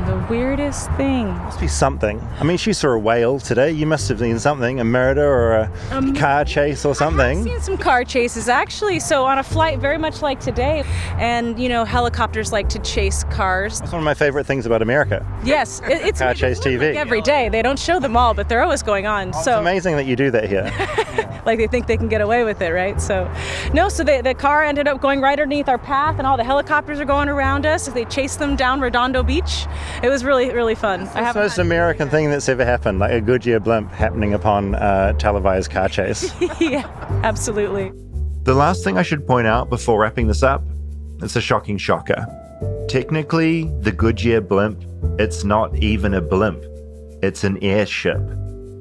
The weirdest thing. Must be something. I mean, she saw a whale today. You must have seen something, a murder or a car chase or something. I've seen some car chases, actually. So on a flight very much like today, and, helicopters like to chase cars. That's one of my favorite things about America. Yes, it's car chase TV. Like every day. They don't show them all, but they're always going on. It's amazing that you do that here. Like they think they can get away with it, right? So the car ended up going right underneath our path, and all the helicopters are going around us. They chased them down Redondo Beach. It was really, really fun. It's the most American thing that's ever happened, like a Goodyear Blimp happening upon a televised car chase. Yeah, absolutely. The last thing I should point out before wrapping this up, it's a shocking shocker. Technically, the Goodyear Blimp, it's not even a blimp. It's an airship.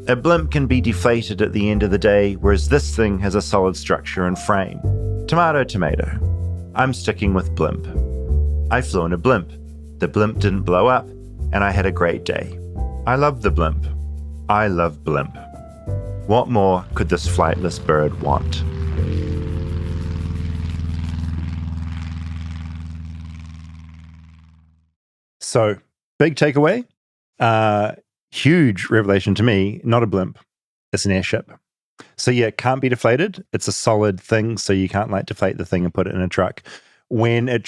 A blimp can be deflated at the end of the day, whereas this thing has a solid structure and frame. Tomato, tomato. I'm sticking with blimp. I flew in a blimp. The blimp didn't blow up, and I had a great day. I love the blimp. I love blimp. What more could this flightless bird want? So, big takeaway. Huge revelation to me, not a blimp. It's an airship. So yeah, it can't be deflated. It's a solid thing, so you can't deflate the thing and put it in a truck. When it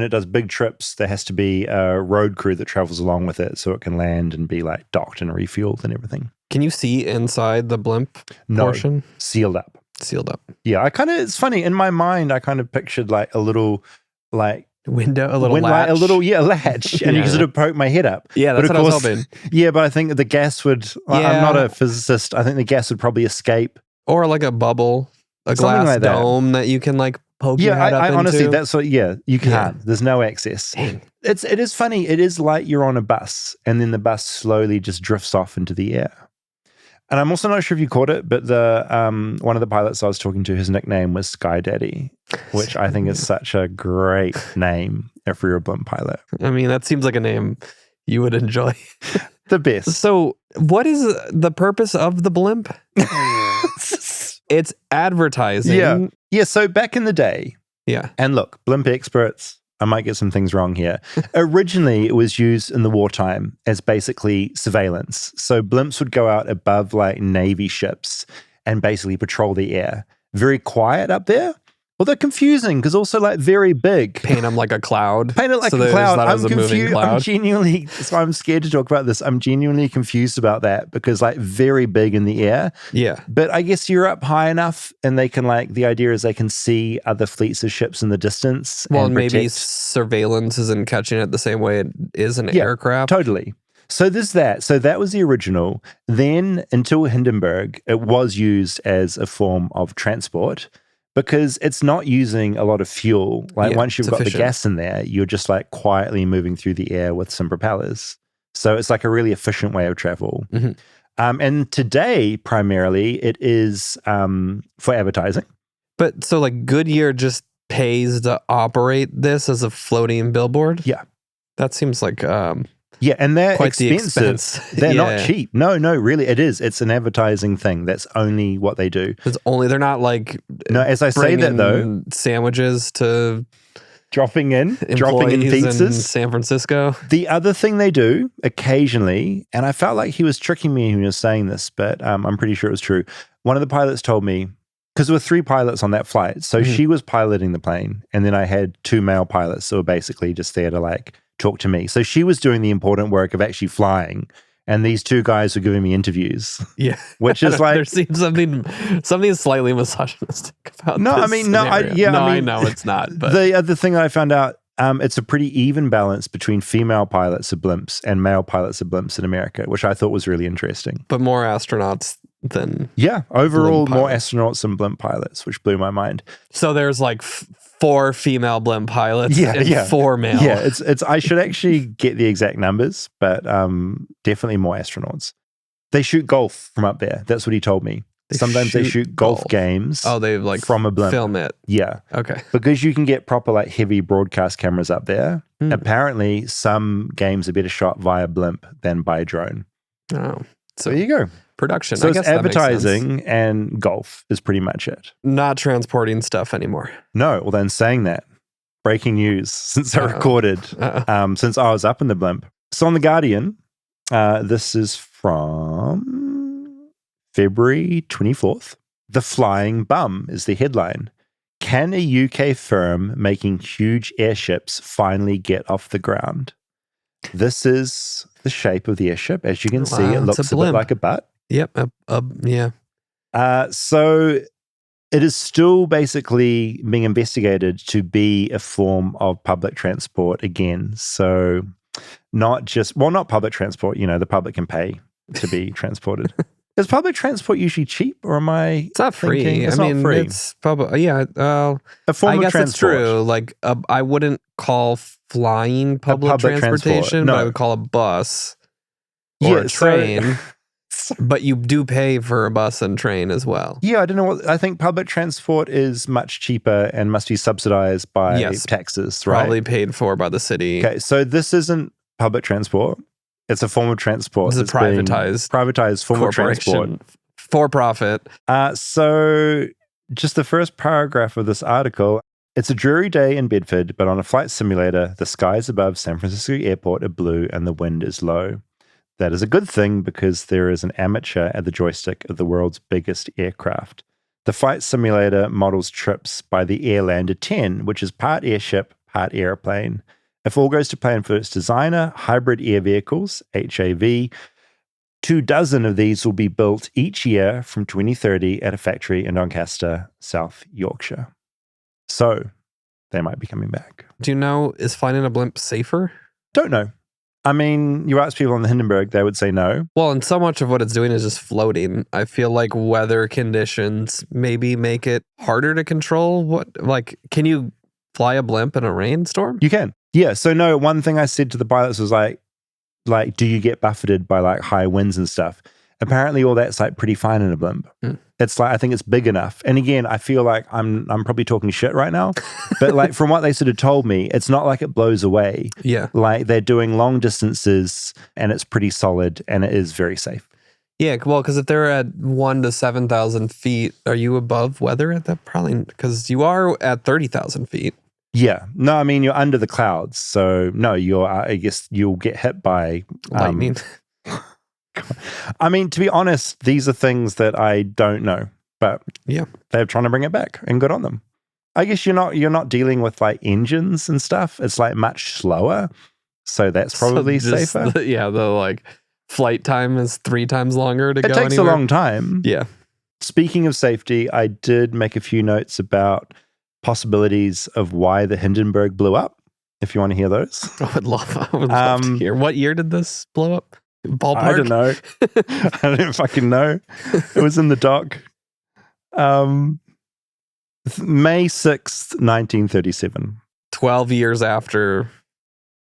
does big trips, there has to be a road crew that travels along with it so it can land and be docked and refueled and everything. Can you see inside the blimp portion? Sealed up. Sealed up. Yeah, it's funny. In my mind, I kind of pictured a little window, a little latch. Latch, and you can sort of poke my head up. Yeah, that's what I was hoping. Yeah, but I think the gas would. I'm not a physicist. I think the gas would probably escape, or like a bubble, a something glass dome that you can poke your head up into. Honestly, that's what. Yeah, you can't. Yeah. There's no access. Dang. It is funny. It is like you're on a bus, and then the bus slowly just drifts off into the air. And I'm also not sure if you caught it, but the one of the pilots I was talking to, his nickname was Sky Daddy, which I think is such a great name if you're a blimp pilot. I mean, that seems like a name you would enjoy. The best. So what is the purpose of the blimp? It's advertising. Yeah. Yeah, so back in the day. Yeah. And look, blimp experts, I might get some things wrong here. Originally, it was used in the wartime as basically surveillance. So blimps would go out above Navy ships and basically patrol the air. Very quiet up there. Well, they're confusing because also very big. Paint them like a cloud. Paint it like a cloud. I'm confused. I'm genuinely, so I'm scared to talk about this. I'm genuinely confused about that because very big in the air. Yeah. But I guess you're up high enough and they can the idea is they can see other fleets of ships in the distance. Well, and maybe surveillance isn't catching it the same way it is an aircraft. Totally. So there's that. So that was the original. Then until Hindenburg, it was used as a form of transport. Because it's not using a lot of fuel. Once you've got the gas in there, you're just quietly moving through the air with some propellers. So it's a really efficient way of travel. Mm-hmm. And today, primarily, it is for advertising. But so Goodyear just pays to operate this as a floating billboard? Yeah. That seems yeah, and they're quite expensive. They're not cheap. No, really, it is. It's an advertising thing. That's only what they do. They're not no. As I say that though, sandwiches to dropping in pizzas in San Francisco. The other thing they do occasionally, and I felt like he was tricking me when he was saying this, but I'm pretty sure it was true. One of the pilots told me, because there were 3 pilots on that flight, so she was piloting the plane, and then I had 2 male pilots who were basically just there to talk to me. So she was doing the important work of actually flying, and these 2 guys were giving me interviews. Yeah, which is there seems something slightly misogynistic about. No, this I mean, scenario. I know it's not. But the other thing I found out, it's a pretty even balance between female pilots of blimps and male pilots of blimps in America, which I thought was really interesting. But more astronauts than overall more astronauts than blimp pilots, which blew my mind. So there's 4 female blimp pilots and 4 male. Yeah, it's I should actually get the exact numbers, but definitely more astronauts. They shoot golf from up there. That's what he told me. Sometimes they shoot golf games. Oh, they from a blimp. Film it. Yeah. Okay. Because you can get proper heavy broadcast cameras up there. Apparently, some games are better shot via blimp than by drone. Oh, so there you go. Production. So I it's guess that makes sense. advertising and golf is pretty much it. Not transporting stuff anymore. No, well then saying that, breaking news since I recorded, since I was up in the blimp. So on The Guardian, this is from February 24th. The Flying Bum is the headline. Can a UK firm making huge airships finally get off the ground? This is the shape of the airship. As you can see, it looks a bit like a butt. Yep. Yeah. So it is still basically being investigated to be a form of public transport again. So not public transport, the public can pay to be transported. Is public transport usually cheap, or am I? It's not free. It's not free. It's probably a form I of guess transport. it's true. Like I wouldn't call flying public transportation, no. but I would call a bus or a train. But you do pay for a bus and train as well. Yeah, I don't know what. I think public transport is much cheaper and must be subsidized by taxes, right? Probably paid for by the city. Okay, so this isn't public transport. It's a form of transport. It's a privatized form of transport. For profit. So just the first paragraph of this article. It's a dreary day in Bedford, but on a flight simulator, the skies above San Francisco Airport are blue and the wind is low. That is a good thing because there is an amateur at the joystick of the world's biggest aircraft. The flight simulator models trips by the Airlander 10, which is part airship, part airplane. If all goes to plan for its designer, hybrid air vehicles, HAV, 24 of these will be built each year from 2030 at a factory in Doncaster, South Yorkshire. So they might be coming back. Do you know, is flying in a blimp safer? Don't know. I mean, you ask people on the Hindenburg, they would say no. Well, and so much of what it's doing is just floating. I feel like weather conditions maybe make it harder to control. Can you fly a blimp in a rainstorm? You can. Yeah. So no, one thing I said to the pilots was like, do you get buffeted by like high winds and stuff? Apparently all that's like pretty fine in a blimp. It's like, I think it's big enough. And again, I feel like I'm probably talking shit right now, but like from what they sort of told me, it's not like it blows away. Yeah. Like they're doing long distances and it's pretty solid and it is very safe. Yeah. Well, because if they're at 1,000 to 7,000 feet, are you above weather at that? Probably, because you are at 30,000 feet. Yeah. No, I mean, you're under the clouds. So no, I guess you'll get hit by lightning. I mean, to be honest, these are things that I don't know, but yeah, they're trying to bring it back and good on them. I guess you're not dealing with like engines and stuff. It's like much slower. So that's probably safer. The like flight time is 3 times longer to go anywhere. It takes a long time. Yeah. Speaking of safety, I did make a few notes about possibilities of why the Hindenburg blew up, if you want to hear those. I would love to hear. What year did this blow up? Ballpark? I don't know. I don't fucking know. It was in the doc. May 6th, 1937. 12 years after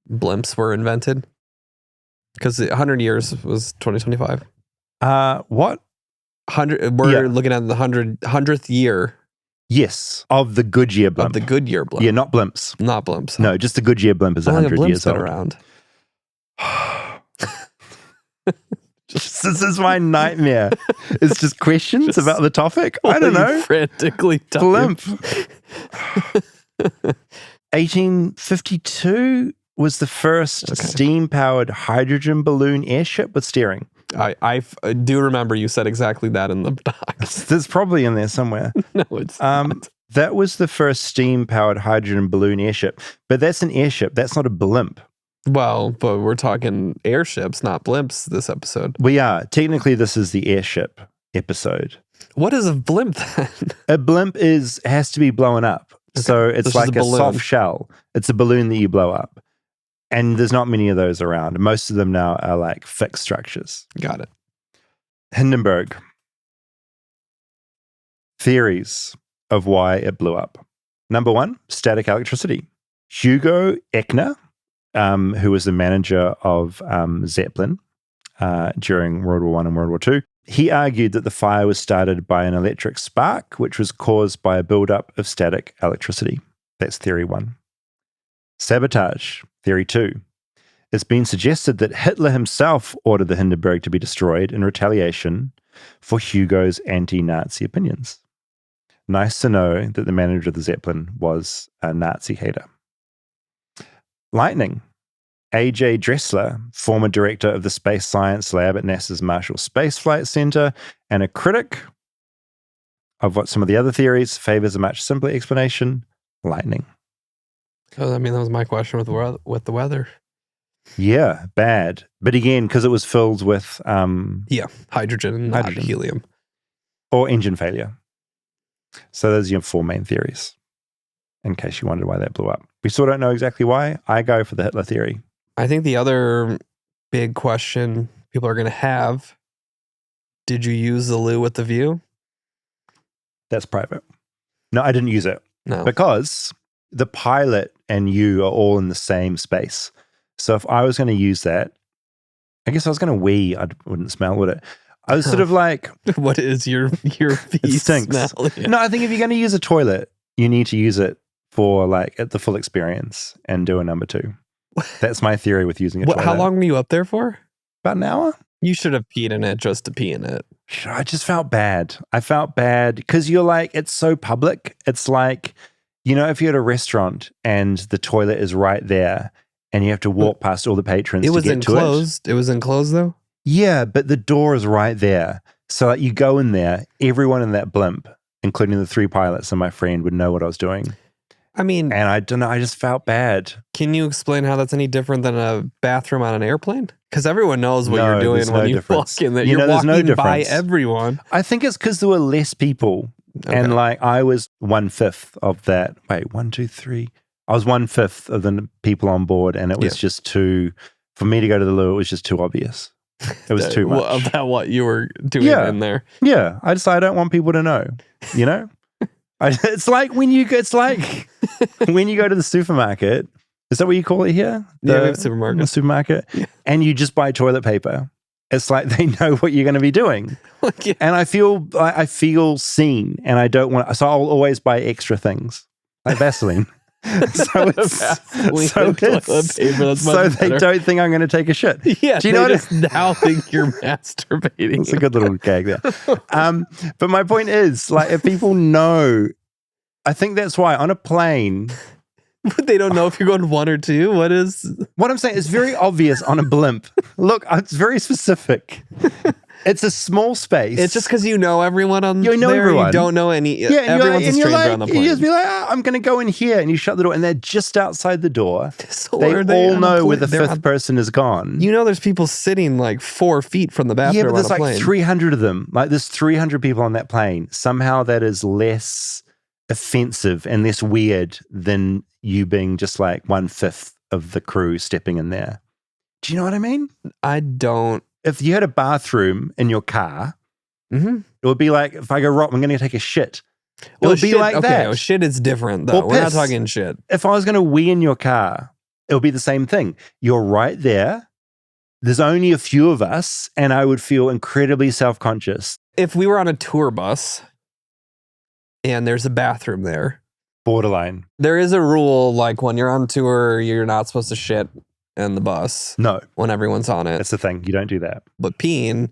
blimps were invented. Because 100 years was 2025. What? 100. We're looking at the 100th year. Yes, of the Goodyear Blimp. Of the Goodyear Blimp. Yeah, not blimps. Not blimps. No, just the Goodyear Blimp is 100 years old. Around. This is my nightmare. It's just questions about the topic. I don't know. Frantically blimp. 1852 was the first steam-powered hydrogen balloon airship with steering. I do remember you said exactly that in the doc. There's probably in there somewhere. No, it's not. That was the first steam-powered hydrogen balloon airship. But that's an airship. That's not a blimp. Well, but we're talking airships, not blimps this episode. We are. Technically, this is the airship episode. What is a blimp then? A blimp has to be blown up. Okay. So it's like a soft shell. It's a balloon that you blow up. And there's not many of those around. Most of them now are like fixed structures. Got it. Hindenburg. Theories of why it blew up. Number 1, static electricity. Hugo Echner, who was the manager of Zeppelin during World War I and World War II, he argued that the fire was started by an electric spark, which was caused by a buildup of static electricity. That's theory 1. Sabotage, theory 2. It's been suggested that Hitler himself ordered the Hindenburg to be destroyed in retaliation for Hugo's anti-Nazi opinions. Nice to know that the manager of the Zeppelin was a Nazi hater. Lightning. A.J. Dressler, former director of the Space Science Lab at NASA's Marshall Space Flight Center and a critic of what some of the other theories, favors a much simpler explanation: lightning. Oh, I mean, that was my question with the weather. Yeah, bad. But again, because it was filled with... hydrogen and not helium. Or engine failure. So those are your 4 main theories, in case you wondered why that blew up. We still don't know exactly why. I go for the Hitler theory. I think the other big question people are going to have, did you use the loo with the view? That's private. No, I didn't use it. No. Because the pilot and you are all in the same space. So if I was going to use that, I guess I was going to wee. I wouldn't smell, would it? I was sort of like... What is your pee smell? Yeah. No, I think if you're going to use a toilet, you need to use it for like the full experience and do a number 2. That's my theory with using a toilet. How long were you up there for? About an hour. You should have peed in it just to pee in it. I just felt bad. I felt bad because you're like, it's so public. It's like, you know, if you're at a restaurant and the toilet is right there and you have to walk past all the patrons to get enclosed. to it. It was enclosed though? Yeah, but the door is right there. So like, you go in there, everyone in that blimp, including the 3 pilots and my friend, would know what I was doing. I mean... And I don't know, I just felt bad. Can you explain how that's any different than a bathroom on an airplane? Because everyone knows what you're doing when you walk in there. You're walking by everyone. I think it's because there were less people. Okay. And like I was 1/5 of that. Wait, 1, 2, 3. I was 1/5 of the people on board, and it was just too, for me to go to the loo, it was just too obvious. It was too much. About what you were doing in there. Yeah. I decided I don't want people to know, you know? It's like when you go to the supermarket. Is that what you call it here? We have a supermarket. The supermarket. Yeah. And you just buy toilet paper. It's like they know what you're going to be doing. And I feel seen, and I don't want. So I'll always buy extra things like Vaseline. so they don't think I'm going to take a shit. Yeah, do you know just now think you're masturbating. It's a good little gag there. But my point is, like, if people know, I think that's why on a plane. They don't know if you're going 1 or 2. What I'm saying? It's very obvious on a blimp. Look, it's very specific. It's a small space. It's just because you know everyone on there. Everyone. You don't know any. Yeah, everyone's a stranger on the plane. You just be like, I'm going to go in here, and you shut the door, and they're just outside the door. So they all know where the 5th person is gone. You know, there's people sitting like 4 feet from the bathroom. Yeah, but there's on a like 300 of them. Like there's 300 people on that plane. Somehow that is less offensive and less weird than you being just like 1/5 of the crew stepping in there. Do you know what I mean? I don't. If you had a bathroom in your car, it would be like, if I go, Rob, I'm going to take a shit. It would be like that. Okay, shit is different though. We're not talking shit. If I was going to wee in your car, it would be the same thing. You're right there. There's only a few of us, and I would feel incredibly self-conscious. If we were on a tour bus and there's a bathroom there. Borderline. There is a rule, like when you're on tour, you're not supposed to shit in the bus. No. When everyone's on it. That's the thing. You don't do that. But peeing,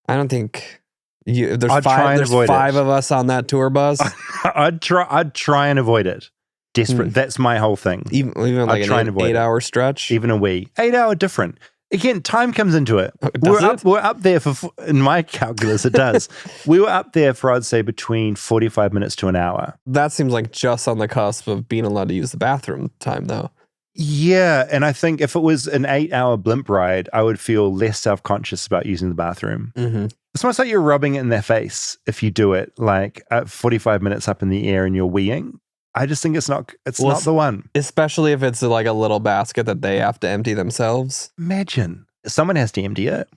I don't think there's 5 of us on that tour bus. I'd try and avoid it. Desperate. That's my whole thing. Even like an 8-hour stretch? Even a wee. 8 hour different. Again, time comes into it. We're up there for, in my calculus, it does. We were up there for, I'd say, between 45 minutes to an hour. That seems like just on the cusp of being allowed to use the bathroom time, though. Yeah, and I think if it was an 8-hour blimp ride, I would feel less self-conscious about using the bathroom. It's almost like you're rubbing it in their face if you do it, like at 45 minutes up in the air and you're weeing. I just think it's not the one. Especially if it's like a little basket that they have to empty themselves. Imagine. Someone has to empty it.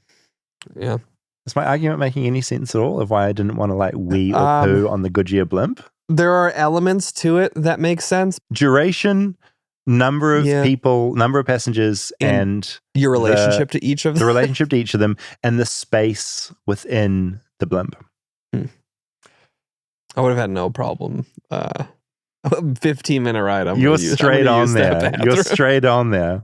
Yeah. Is my argument making any sense at all of why I didn't want to like wee or poo on the Goodyear Blimp? There are elements to it that make sense. Duration, number of people, number of passengers, and your relationship to each of them. The relationship to each of them, and the space within the blimp. I would have had no problem. 15-minute ride. You're straight on there. You're straight on there.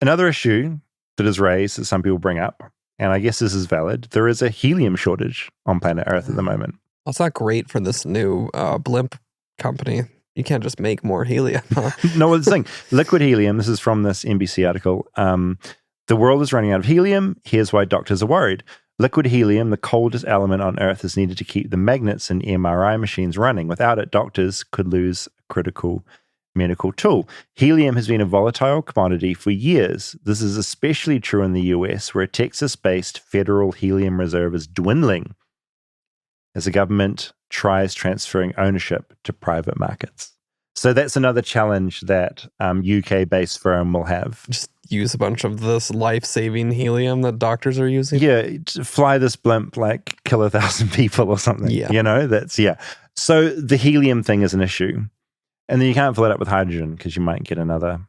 Another issue that is raised that some people bring up, and I guess this is valid, there is a helium shortage on planet Earth at the moment. Well, it's not great for this new blimp company. You can't just make more helium. Huh? No, it's the thing. Liquid helium, this is from this NBC article. The world is running out of helium. Here's why doctors are worried. Liquid helium, the coldest element on Earth, is needed to keep the magnets in MRI machines running. Without it, doctors could lose a critical medical tool. Helium has been a volatile commodity for years. This is especially true in the US, where a Texas-based federal helium reserve is dwindling as the government tries transferring ownership to private markets. So that's another challenge that UK-based firm will have. Just use a bunch of this life-saving helium that doctors are using? Yeah, fly this blimp, like kill 1,000 people or something. Yeah. You know, So the helium thing is an issue. And then you can't fill it up with hydrogen because you might get another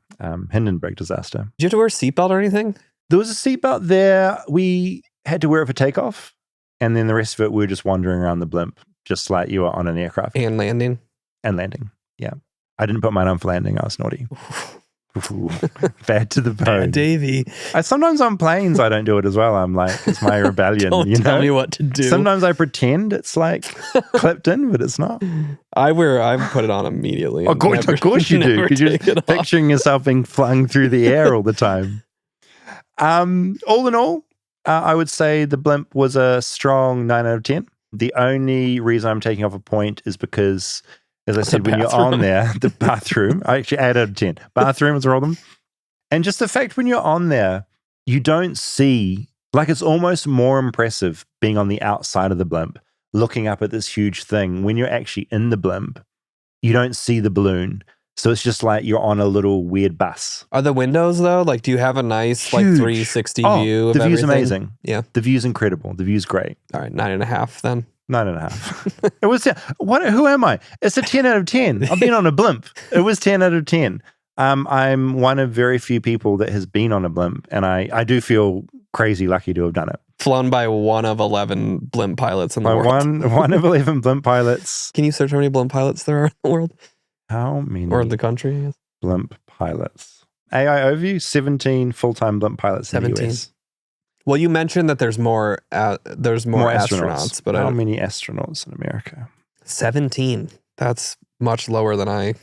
Hindenburg disaster. Did you have to wear a seatbelt or anything? There was a seatbelt there. We had to wear it for takeoff. And then the rest of it, we were just wandering around the blimp, just like you were on an aircraft. And landing? And landing, yeah. I didn't put mine on for landing. I was naughty. Ooh, bad to the bone. Bad Davey. Sometimes on planes, I don't do it as well. I'm like, it's my rebellion. Don't tell me what to do. Sometimes I pretend it's like clipped in, but it's not. I put it on immediately. Of course you do. Because you're picturing yourself being flung through the air all the time. All in all, I would say the blimp was a strong 9 out of 10. The only reason I'm taking off a point is because, as I said, when you're on there, the bathroom, I actually 8 out of 10. Bathroom is all of them. And just the fact when you're on there, you don't see, like it's almost more impressive being on the outside of the blimp, looking up at this huge thing. When you're actually in the blimp, you don't see the balloon. So it's just like you're on a little weird bus. Are the windows though? Like, do you have a nice like 360 view of the view's everything? amazing. Yeah. The view's incredible. The view's great. All right, 9.5 then. 9.5. It was who am I? It's a 10 out of 10. I've been on a blimp. It was 10 out of 10. I'm one of very few people that has been on a blimp, and I do feel crazy lucky to have done it. Flown by one of 11 blimp pilots in the world. One of 11 blimp pilots. Can you search how many blimp pilots there are in the world? How many? Or in the country, I guess. Blimp pilots. AI overview, 17 full-time blimp pilots 17. In the US. Well, you mentioned that there's more astronauts, but how many astronauts in America? 17. That's much lower than I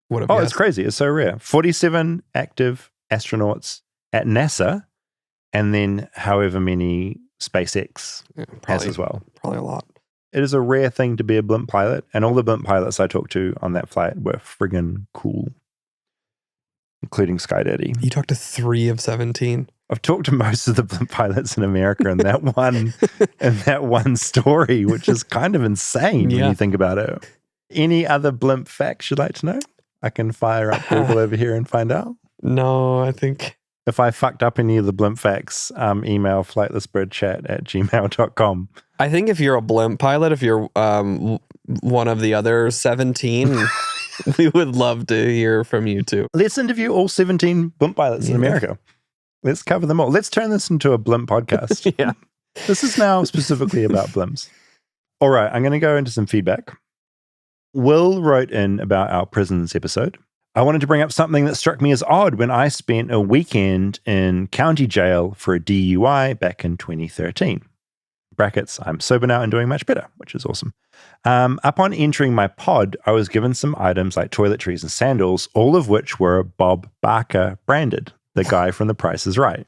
would have guessed. It's crazy. It's so rare. 47 active astronauts at NASA, and then however many SpaceX has as well. Probably a lot. It is a rare thing to be a blimp pilot, and all the blimp pilots I talked to on that flight were friggin' cool, including Sky Daddy. You talked to 3 of 17. I've talked to most of the blimp pilots in America in that one story, which is kind of insane when you think about it. Any other blimp facts you'd like to know? I can fire up Google over here and find out. No, I think if I fucked up any of the blimp facts, email flightlessbirdchat@gmail.com. I think if you're a blimp pilot, if you're one of the other 17, we would love to hear from you too. Let's interview all 17 blimp pilots in America. Let's cover them all. Let's turn this into a blimp podcast. Yeah. This is now specifically about blimps. All right, I'm going to go into some feedback. Will wrote in about our prisons episode. I wanted to bring up something that struck me as odd when I spent a weekend in county jail for a DUI back in 2013. Brackets, I'm sober now and doing much better, which is awesome. Upon entering my pod, I was given some items like toiletries and sandals, all of which were Bob Barker branded, the guy from The Price is Right.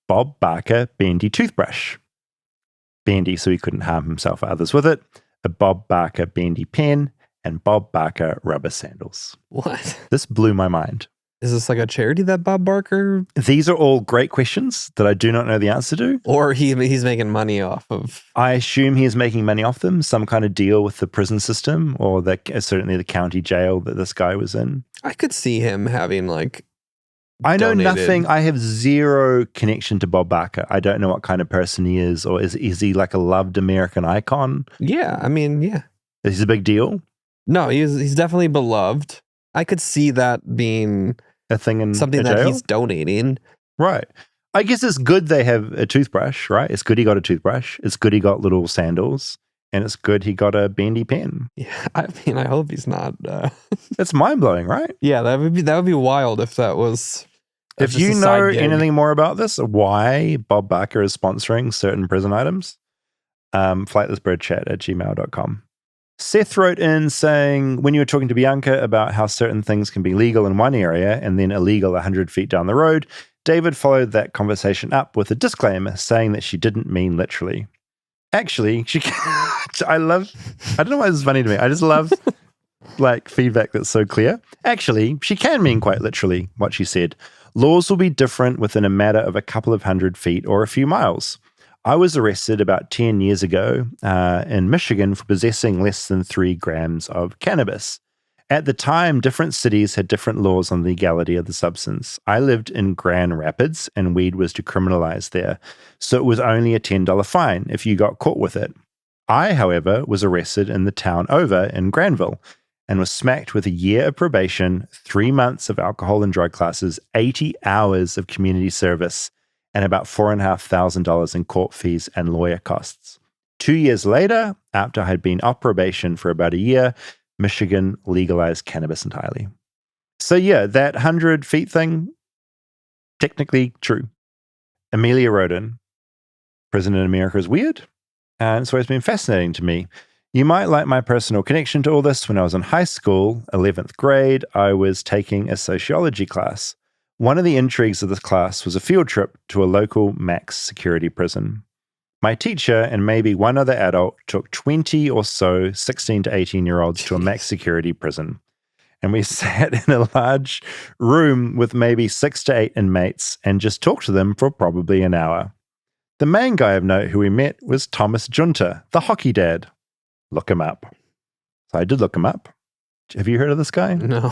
Bob Barker bendy toothbrush. Bendy so he couldn't harm himself or others with it. A Bob Barker bendy pen and Bob Barker rubber sandals. What? This blew my mind. Is this like a charity that Bob Barker? These are all great questions that I do not know the answer to. Or he's making money off of. I assume he is making money off them, some kind of deal with the prison system or certainly the county jail that this guy was in. I could see him having like I know nothing. I have zero connection to Bob Barker. I don't know what kind of person he is, or is he like a loved American icon? Yeah, I mean, yeah. Is he a big deal? No, he's definitely beloved. I could see that being a thing in something that he's donating. Right. I guess it's good they have a toothbrush, right? It's good he got a toothbrush. It's good he got little sandals. And it's good he got a bendy pen. Yeah, I mean, I hope he's not. That's mind-blowing, right? Yeah, that would be wild if that was If you know anything more about this, why Bob Barker is sponsoring certain prison items, flightlessbirdchat@gmail.com. Seth wrote in saying, when you were talking to Bianca about how certain things can be legal in one area and then illegal 100 feet down the road, David followed that conversation up with a disclaimer saying that she didn't mean literally. Actually, she I don't know why this is funny to me. I just love like feedback that's so clear. Actually, she can mean quite literally what she said. Laws will be different within a matter of a couple of 100 feet or a few miles. I was arrested about 10 years ago in Michigan for possessing less than 3 grams of cannabis. At the time, different cities had different laws on the legality of the substance. I lived in Grand Rapids, and weed was decriminalized there, so it was only a $10 fine if you got caught with it. I, however, was arrested in the town over in Granville and was smacked with a year of probation, 3 months of alcohol and drug classes, 80 hours of community service, and about $4,500 in court fees and lawyer costs. 2 years later, after I had been off probation for about a year, Michigan legalized cannabis entirely. So yeah, that 100 feet thing, technically true. Amelia wrote in, prison in America is weird, and it's always been fascinating to me. You might like my personal connection to all this. When I was in high school, 11th grade, I was taking a sociology class. One of the intrigues of this class was a field trip to a local max security prison. My teacher and maybe one other adult took 20 or so 16 to 18-year-olds to a max security prison. And we sat in a large room with maybe 6 to 8 inmates and just talked to them for probably an hour. The main guy of note who we met was Thomas Junta, the hockey dad. Look him up. So I did look him up. Have you heard of this guy? No.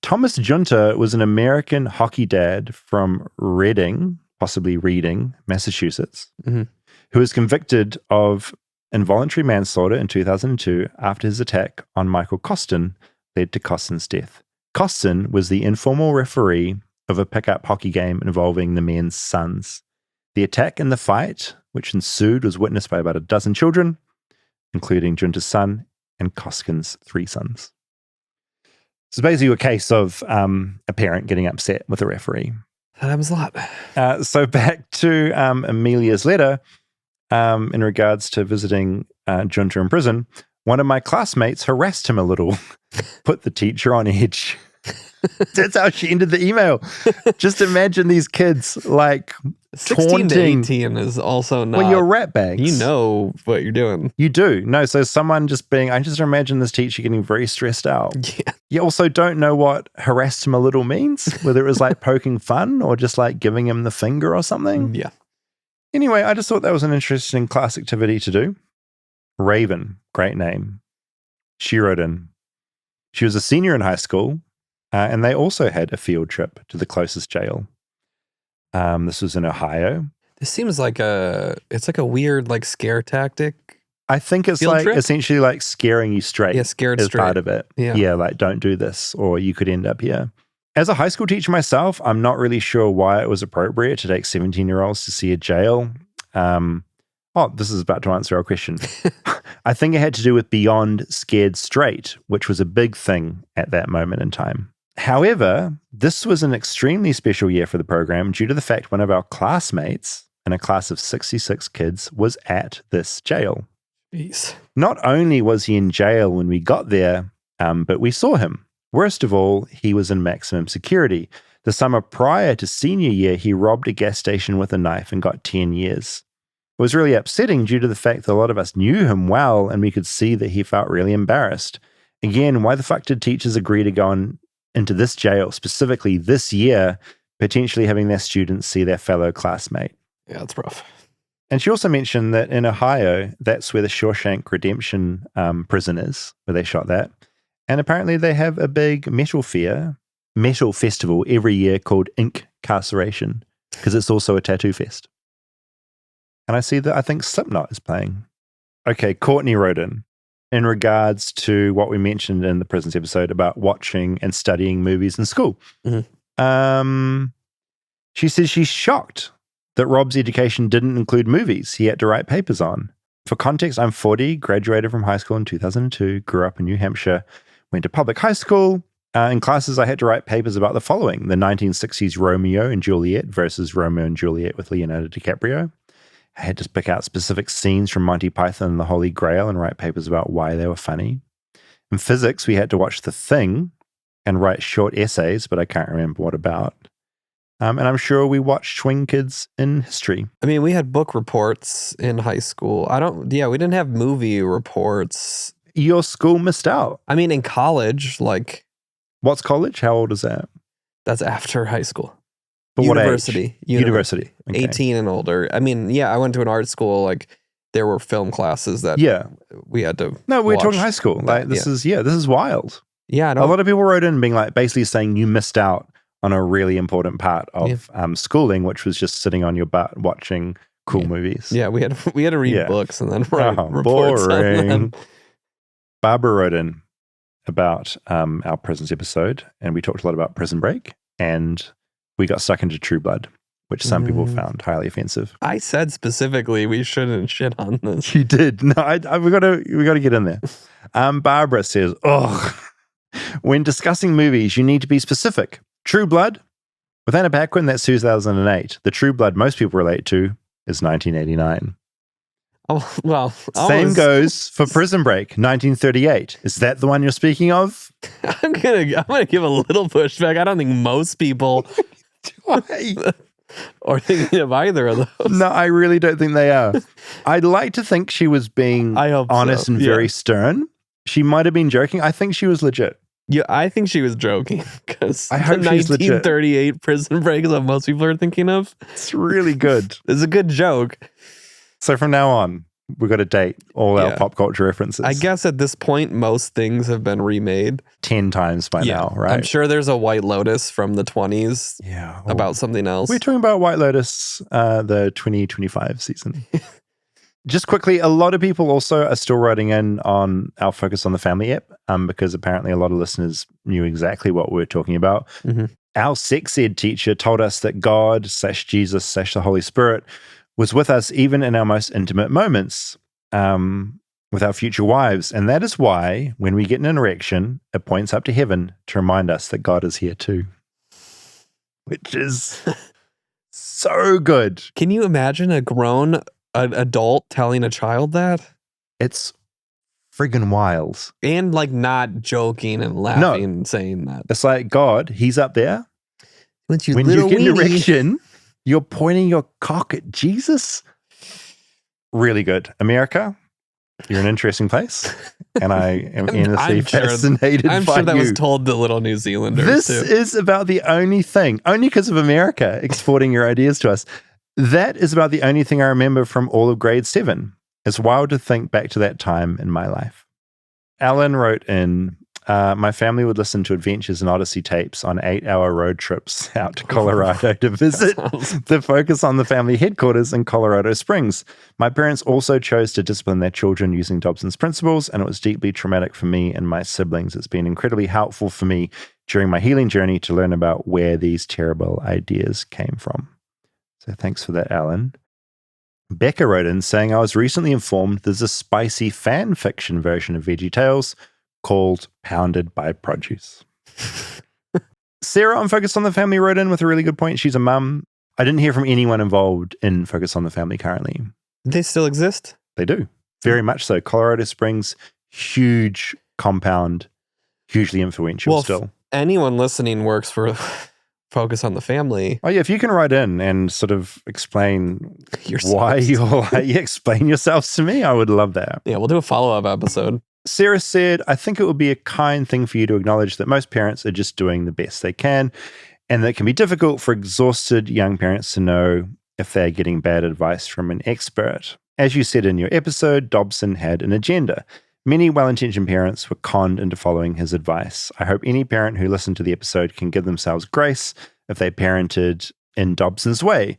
Thomas Junta was an American hockey dad from Reading, possibly Reading, Massachusetts, who was convicted of involuntary manslaughter in 2002 after his attack on Michael Costin led to Costin's death. Costin was the informal referee of a pickup hockey game involving the men's sons. The attack and the fight, which ensued, was witnessed by about a dozen children, including Junta's son and Costin's 3 sons. It's basically a case of a parent getting upset with a referee. That happens a lot. So back to Amelia's letter in regards to visiting Junta in prison. One of my classmates harassed him a little, put the teacher on edge. That's how she ended the email. Just imagine these kids like 16 to 18 is also not. Well, you're rat bags. You know what you're doing. You do. No, so someone just being, I just imagine this teacher getting very stressed out. Yeah. You also don't know what harassed him a little means, whether it was like poking fun or just like giving him the finger or something. Yeah. Anyway, I just thought that was an interesting class activity to do. Raven, great name. She wrote in. She was a senior in high school. And they also had a field trip to the closest jail. This was in Ohio. This seems like it's like a weird like scare tactic. I think it's like essentially like scaring you straight. Yeah, scared is straight. part of it. Yeah, like don't do this or you could end up here. As a high school teacher myself, I'm not really sure why it was appropriate to take 17-year-olds to see a jail. This is about to answer our question. I think it had to do with Beyond Scared Straight, which was a big thing at that moment in time. However, this was an extremely special year for the program due to the fact one of our classmates in a class of 66 kids was at this jail. Jeez. Not only was he in jail when we got there, but we saw him. Worst of all, he was in maximum security. The summer prior to senior year, he robbed a gas station with a knife and got 10 years. It was really upsetting due to the fact that a lot of us knew him well and we could see that he felt really embarrassed. Again, why the fuck did teachers agree to go into this jail, specifically this year, potentially having their students see their fellow classmate? Yeah, that's rough. And she also mentioned that in Ohio, that's where the Shawshank Redemption prison is, where they shot that. And apparently they have a big metal festival every year called Inkcarceration, because it's also a tattoo fest. And I see that I think Slipknot is playing. Okay, Courtney wrote in regards to what we mentioned in the prisons episode about watching and studying movies in school. Mm-hmm. She says she's shocked that Rob's education didn't include movies he had to write papers on. For context, I'm 40, graduated from high school in 2002, grew up in New Hampshire, went to public high school, In classes, I had to write papers about the following: the 1960s Romeo and Juliet versus Romeo and Juliet with Leonardo DiCaprio. I had to pick out specific scenes from Monty Python and the Holy Grail and write papers about why they were funny. In physics, we had to watch The Thing and write short essays, but I can't remember what about. And I'm sure we watched Swing Kids in history. I mean, we had book reports in high school. We didn't have movie reports. Your school missed out. I mean, in college, like... What's college? How old is that? That's after high school. But University. What age? University. Okay. 18 and older. I mean, yeah, I went to an art school, like, there were film classes that we had to No, we're talking high school. Like, this is wild. Yeah, a lot of people wrote in being like, basically saying you missed out on a really important part of schooling, which was just sitting on your butt watching cool movies. Yeah, we had to read books and then write reports boring. on them. Barbara wrote in about our prisons episode, and we talked a lot about Prison Break, and we got stuck into True Blood, which some people found highly offensive. I said specifically we shouldn't shit on this. You did. No, we got to get in there. Barbara says, when discussing movies, you need to be specific. True Blood, with Anna Paquin, that's 2008. The True Blood most people relate to is 1989. Oh, well. Same goes for Prison Break, 1938. Is that the one you're speaking of? I'm gonna give a little pushback. I don't think most people are thinking of either of those. No, I really don't think they are. I'd like to think she was being honest and very stern. She might have been joking. I think she was legit. Yeah, I think she was joking because I hope the 1938 Prison Break is what most people are thinking of. It's really good. It's a good joke. So from now on, we've got to date all our pop culture references. I guess at this point, most things have been remade 10 times by now, right? I'm sure there's a White Lotus from the 20s about something else. We're talking about White Lotus, the 2025 season. Just quickly, a lot of people also are still writing in on our Focus on the Family app because apparently a lot of listeners knew exactly what we're talking about. Mm-hmm. Our sex ed teacher told us that God/Jesus/the Holy Spirit was with us even in our most intimate moments with our future wives. And that is why when we get an erection, it points up to heaven to remind us that God is here too. Which is so good. Can you imagine a grown adult telling a child that? It's friggin' wild. And like not joking and laughing and saying that. It's like, God, he's up there. When you get an erection, you're pointing your cock at Jesus. Really good. America, you're an interesting place. And I am endlessly fascinated by you. I'm sure that was told to little New Zealanders This is about the only thing, only because of America exporting your ideas to us. That is about the only thing I remember from all of grade 7. It's wild to think back to that time in my life. Alan wrote in, my family would listen to Adventures and Odyssey tapes on 8-hour road trips out to Colorado to visit the Focus on the Family headquarters in Colorado Springs. My parents also chose to discipline their children using Dobson's principles, and it was deeply traumatic for me and my siblings. It's been incredibly helpful for me during my healing journey to learn about where these terrible ideas came from. So thanks for that, Alan. Becca wrote in saying, I was recently informed there's a spicy fan fiction version of VeggieTales called Pounded by Produce. Sarah on Focus on the Family wrote in with a really good point. She's a mum. I didn't hear from anyone involved in Focus on the Family currently. They still exist? They do. Very much so. Colorado Springs, huge compound, hugely influential still. If anyone listening works for Focus on the Family. Oh yeah, if you can write in and sort of explain why you're explain yourselves to me, I would love that. Yeah, we'll do a follow-up episode. Sarah said, I think it would be a kind thing for you to acknowledge that most parents are just doing the best they can, and that it can be difficult for exhausted young parents to know if they're getting bad advice from an expert. As you said in your episode, Dobson had an agenda. Many well-intentioned parents were conned into following his advice. I hope any parent who listened to the episode can give themselves grace if they parented in Dobson's way.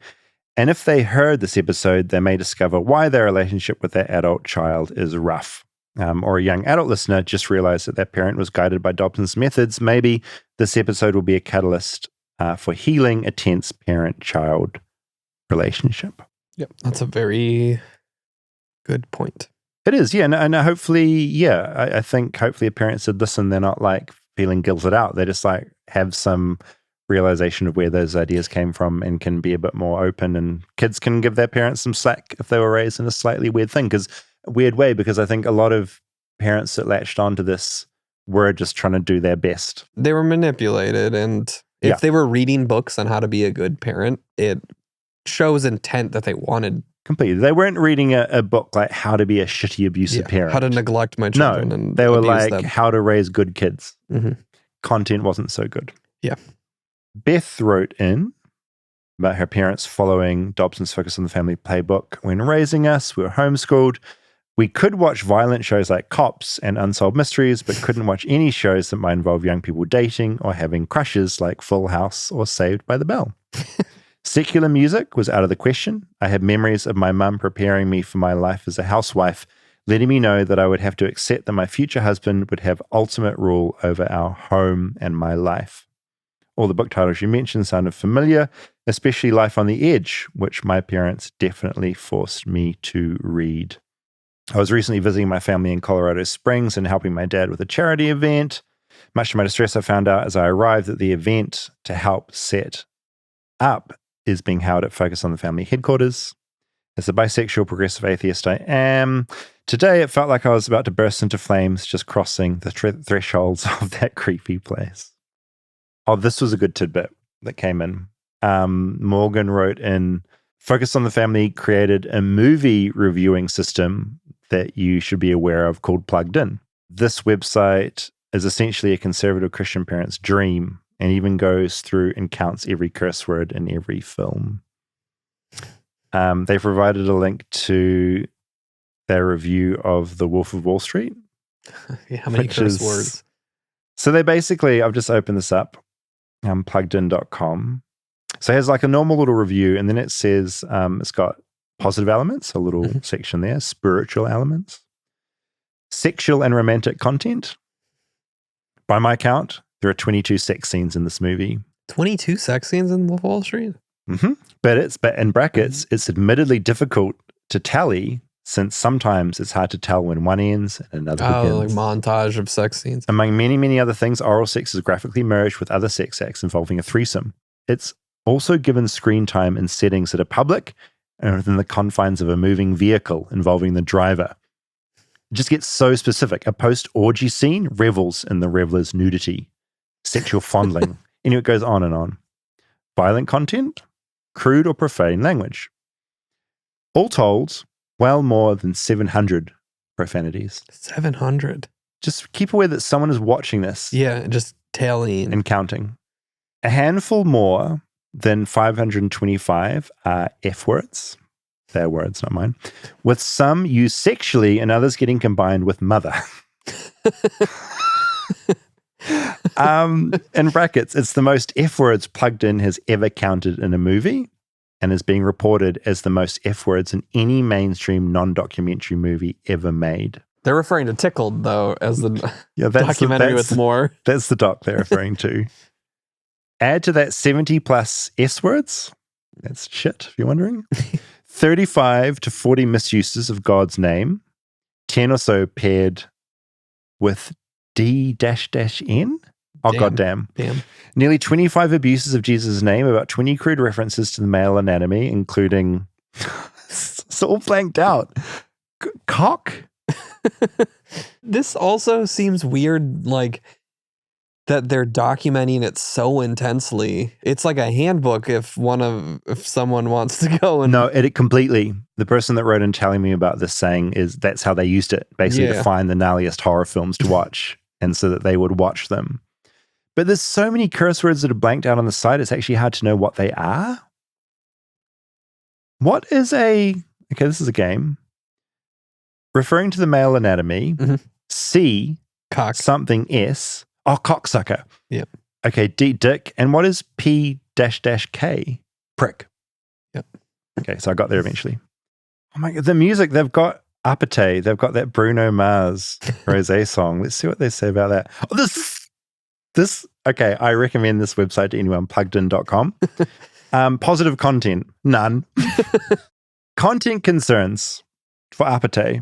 And if they heard this episode, they may discover why their relationship with their adult child is rough. Or a young adult listener just realized that their parent was guided by Dobson's methods. Maybe this episode will be a catalyst for healing a tense parent-child relationship. Yep, that's a very good point. It is, yeah. And hopefully, I think hopefully a parent said, listen, they're not like feeling guilted out. They just like have some realization of where those ideas came from and can be a bit more open, and kids can give their parents some slack if they were raised in a slightly weird way, because I think a lot of parents that latched onto this were just trying to do their best. They were manipulated, and if they were reading books on how to be a good parent, it shows intent that they wanted. Completely. They weren't reading a book like how to be a shitty abusive parent. How to neglect my children. No, they were like how to raise good kids. Mm-hmm. Content wasn't so good. Yeah. Beth wrote in about her parents following Dobson's focus on the family playbook. When raising us, we were homeschooled. We could watch violent shows like Cops and Unsolved Mysteries, but couldn't watch any shows that might involve young people dating or having crushes like Full House or Saved by the Bell. Secular music was out of the question. I had memories of my mum preparing me for my life as a housewife, letting me know that I would have to accept that my future husband would have ultimate rule over our home and my life. All the book titles you mentioned sounded familiar, especially Life on the Edge, which my parents definitely forced me to read. I was recently visiting my family in Colorado Springs and helping my dad with a charity event. Much to my distress, I found out as I arrived that the event to help set up is being held at Focus on the Family headquarters. As a bisexual progressive atheist I am, today it felt like I was about to burst into flames just crossing the thresholds of that creepy place. Oh, this was a good tidbit that came in. Morgan wrote in, Focus on the Family created a movie reviewing system that you should be aware of called Plugged In. This website is essentially a conservative Christian parent's dream, and even goes through and counts every curse word in every film. They provided a link to their review of The Wolf of Wall Street. How many curse words? So they basically, I've just opened this up, pluggedin.com. So it has like a normal little review, and then it says it's got positive elements, a little section there, spiritual elements, sexual and romantic content. By my count, there are 22 sex scenes in this movie. 22 sex scenes in Wolf of Wall Street? Mm-hmm. But in brackets, it's admittedly difficult to tally, since sometimes it's hard to tell when one ends and another begins. Like montage of sex scenes. Among many, many other things, oral sex is graphically merged with other sex acts involving a threesome. It's also given screen time in settings that are public and within the confines of a moving vehicle involving the driver. It just gets so specific. A post-orgy scene revels in the reveler's nudity. Sexual fondling. And it goes on and on. Violent content, crude or profane language. All told, well more than 700 profanities. 700? Just keep aware that someone is watching this. Yeah, just tallying. And counting. A handful more than 525 are F words. Their words, not mine. With some used sexually and others getting combined with mother. In brackets, it's the most F words Plugged In has ever counted in a movie, and is being reported as the most F words in any mainstream non-documentary movie ever made. They're referring to Tickled, though, as the documentary with more. That's the doc they're referring to. Add to that 70 plus S words. That's shit, if you're wondering. 35 to 40 misuses of God's name. 10 or so paired with D-N? Oh, goddamn. Damn. Nearly 25 abuses of Jesus' name, about 20 crude references to the male anatomy, including... it's all blanked out. Cock? This also seems weird, like, that they're documenting it so intensely. It's like a handbook if someone wants to go and... No, it completely. The person that wrote in telling me about this saying is that's how they used it, basically to find the gnarliest horror films to watch, and so that they would watch them. But there's so many curse words that are blanked out on the site, it's actually hard to know what they are. What is okay, this is a game. Referring to the male anatomy, C, cock, something S, oh, cocksucker. Yep. Okay, D, dick. And what is P-K? Prick. Yep. Okay, so I got there eventually. Oh my God, the music, they've got Apathy. They've got that Bruno Mars Rosé song. Let's see what they say about that. Oh, this, okay, I recommend this website to anyone, pluggedin.com. Positive content, none. Content concerns for Apathy.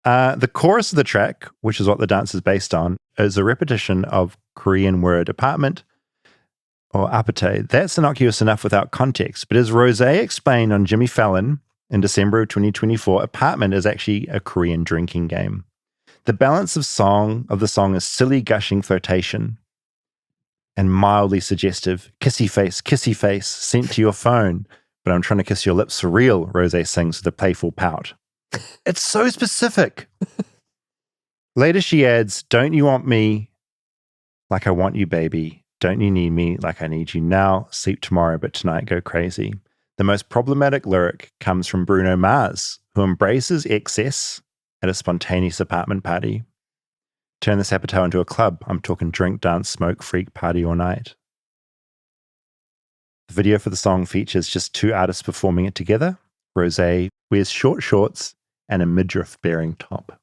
The chorus of the track, which is what the dance is based on, is a repetition of Korean word apartment or apate. That's innocuous enough without context. But as Rosé explained on Jimmy Fallon in December of 2024, apartment is actually a Korean drinking game. The balance of the song is silly gushing flirtation and mildly suggestive kissy face sent to your phone. But I'm trying to kiss your lips for real, Rosé sings with a playful pout. It's so specific. Later she adds, don't you want me like I want you, baby? Don't you need me like I need you now? Sleep tomorrow, but tonight go crazy. The most problematic lyric comes from Bruno Mars, who embraces excess at a spontaneous apartment party. Turn this habitat into a club. I'm talking drink, dance, smoke, freak, party all night. The video for the song features just two artists performing it together. Rosé wears short shorts and a midriff-bearing top.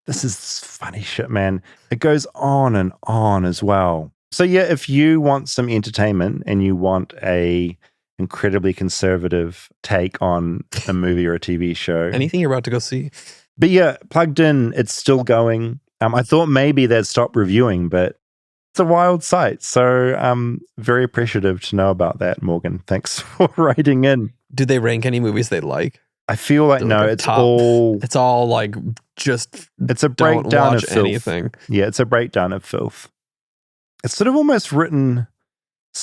This is funny shit, man. It goes on and on as well. So yeah, if you want some entertainment and you want a incredibly conservative take on a movie or a TV show. Anything you're about to go see. But yeah, Plugged In, it's still going. I thought maybe they'd stop reviewing, but it's a wild site. So I'm very appreciative to know about that, Morgan. Thanks for writing in. Do they rank any movies they like? I feel like no, it's all like just it's a breakdown of filth. Anything. Yeah, it's a breakdown of filth. It's sort of almost written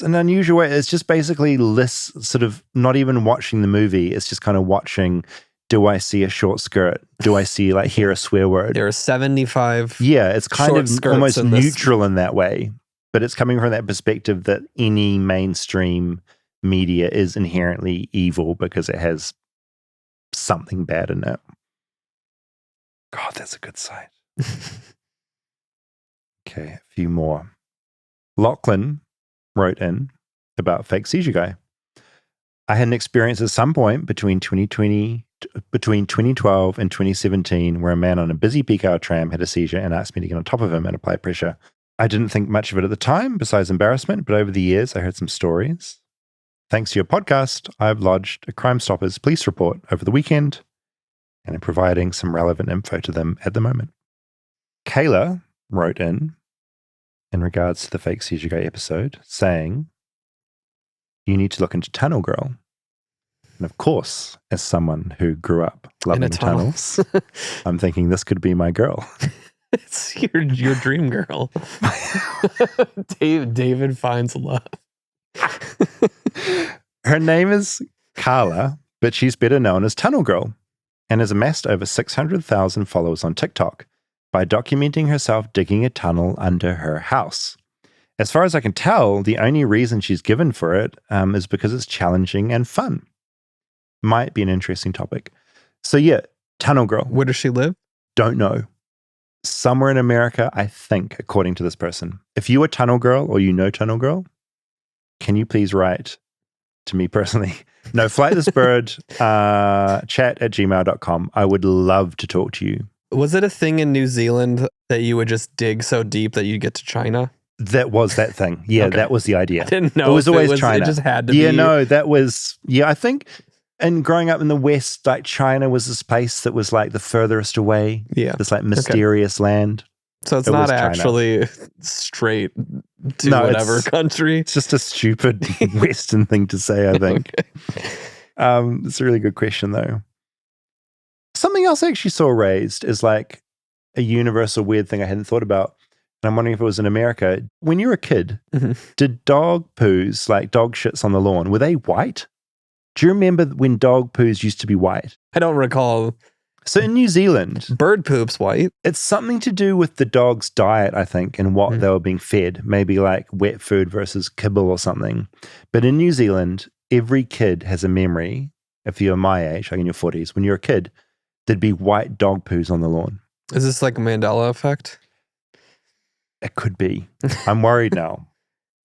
in an unusual way. It's just basically lists, sort of not even watching the movie. It's just kind of watching, do I see a short skirt? Do I see, like, hear a swear word? There are 75 Yeah, it's kind of almost in neutral in that way. But it's coming from that perspective that any mainstream media is inherently evil because it has something bad in it. God, that's a good site. Okay, a few more. Lachlan wrote in about fake seizure guy. I had an experience at some point between 2012 and 2017 where a man on a busy peak hour tram had a seizure and asked me to get on top of him and apply pressure. I didn't think much of it at the time, besides embarrassment, but over the years I heard some stories. Thanks to your podcast, I've lodged a Crime Stoppers police report over the weekend and am providing some relevant info to them at the moment. Kayla wrote in regards to the fake seizure guy episode, saying, you need to look into Tunnel Girl. And of course, as someone who grew up loving tunnels, I'm thinking this could be my girl. It's your dream girl. David finds love. Her name is Carla, but she's better known as Tunnel Girl and has amassed over 600,000 followers on TikTok by documenting herself digging a tunnel under her house. As far as I can tell, the only reason she's given for it is because it's challenging and fun. Might be an interesting topic. So yeah, Tunnel Girl. Where does she live? Don't know. Somewhere in America, I think, according to this person. If you are Tunnel Girl or you know Tunnel Girl, can you please write to me personally? No, Flightless Bird, chat@gmail.com. I would love to talk to you. Was it a thing in New Zealand that you would just dig so deep that you get to China? That was that thing. Yeah, okay. That was the idea. I didn't know. It was always China. It just had to be. Yeah, no, that was, I think, and growing up in the West, like China was this place that was like the furthest away. Yeah. This like mysterious land. So it's not actually straight to whatever country. It's just a stupid Western thing to say, I think. Okay. It's a really good question, though. Something else I actually saw raised is like a universal weird thing I hadn't thought about. And I'm wondering if it was in America. When you were a kid, did dog poos, like dog shits on the lawn, were they white? Do you remember when dog poos used to be white? I don't recall. So in New Zealand, bird poop's white. It's something to do with the dog's diet, I think, and what they were being fed. Maybe like wet food versus kibble or something. But in New Zealand, every kid has a memory. If you're my age, like in your 40s, when you're a kid, there'd be white dog poos on the lawn. Is this like a Mandela effect? It could be. I'm worried now.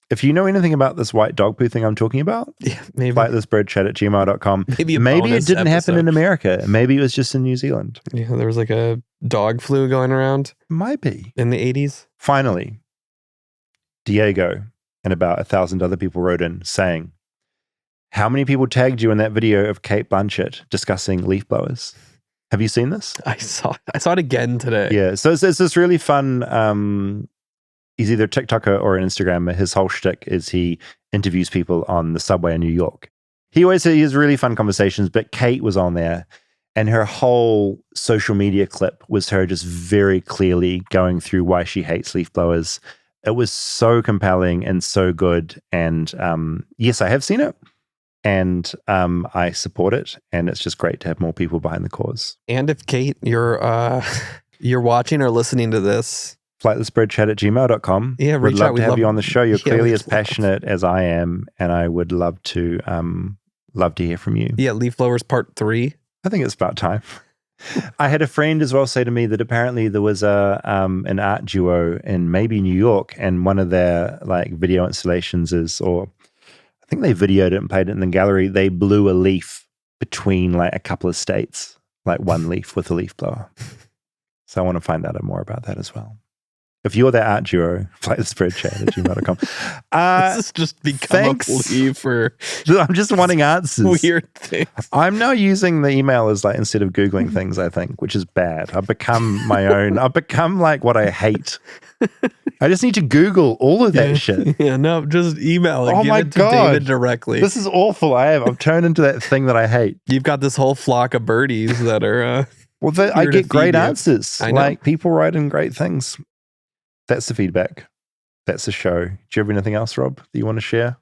If you know anything about this white dog poo thing I'm talking about, maybe flightlessbirdchat@gmail.com. Maybe it didn't happen in America. Maybe it was just in New Zealand. Yeah, there was like a dog flu going around. Might be. In the 80s. Finally, Diego and about 1,000 other people wrote in saying, how many people tagged you in that video of Kate Blanchett discussing leaf blowers? Have you seen this? I saw it again today. Yeah, so it's this really fun he's either a TikToker or an Instagrammer. His whole shtick is he interviews people on the subway in New York. He has really fun conversations, but Kate was on there, and her whole social media clip was her just very clearly going through why she hates leaf blowers. It was so compelling and so good. And yes, I have seen it, and I support it. And it's just great to have more people behind the cause. And if Kate, you're watching or listening to this, flightlessbirdchat@gmail.com. Yeah, would reach love out. to have you on the show. You're clearly we'd as passionate as I am, and I would love to hear from you. Yeah, Leaf Blowers Part 3. I think it's about time. I had a friend as well say to me that apparently there was an art duo in maybe New York, and one of their like video installations I think they videoed it and played it in the gallery. They blew a leaf between like a couple of states, like one leaf with a leaf blower. So I want to find out more about that as well. If you're that art duo, flightlessbirdchat@gmail.com. This has just become a plea for I'm just wanting answers. Weird things. I'm now using the email as like instead of Googling things, I think, which is bad. I've become my own. I've become like what I hate. I just need to Google all of that shit. Yeah, no, just email it. Oh Give my it to God. David directly. This is awful. I've turned into that thing that I hate. You've got this whole flock of birdies that are I get great you. answers. I know. Like people write in great things. That's the feedback. That's the show. Do you have anything else, Rob, that you want to share?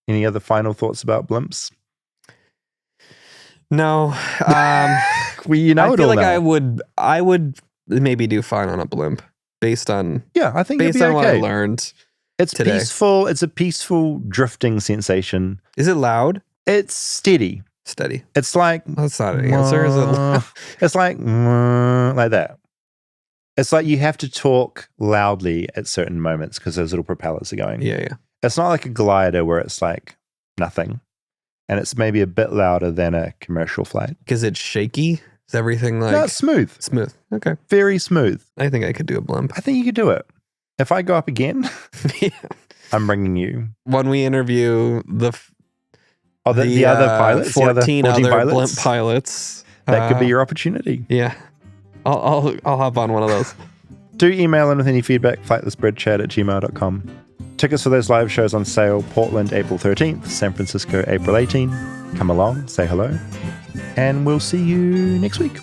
Any other final thoughts about blimps? No. I feel like I would maybe do fine on a blimp based on I think based on what I learned. It's today. peaceful. It's a peaceful drifting sensation. Is it loud? It's steady. Steady. It's like that's not an answer. Is it loud? It's like that. It's like you have to talk loudly at certain moments because those little propellers are going. Yeah. It's not like a glider where it's like nothing. And it's maybe a bit louder than a commercial flight. Because it's shaky? Is everything like... No, it's smooth. Smooth. Okay. Very smooth. I think I could do a blimp. I think you could do it. If I go up again, I'm bringing you. When we interview the other pilots? 14 other pilots. Blimp pilots. That could be your opportunity. Yeah. I'll hop on one of those. Do email in with any feedback, flightlessbirdchat@gmail.com. Tickets for those live shows on sale, Portland, April 13th, San Francisco, April 18th. Come along, say hello, and we'll see you next week.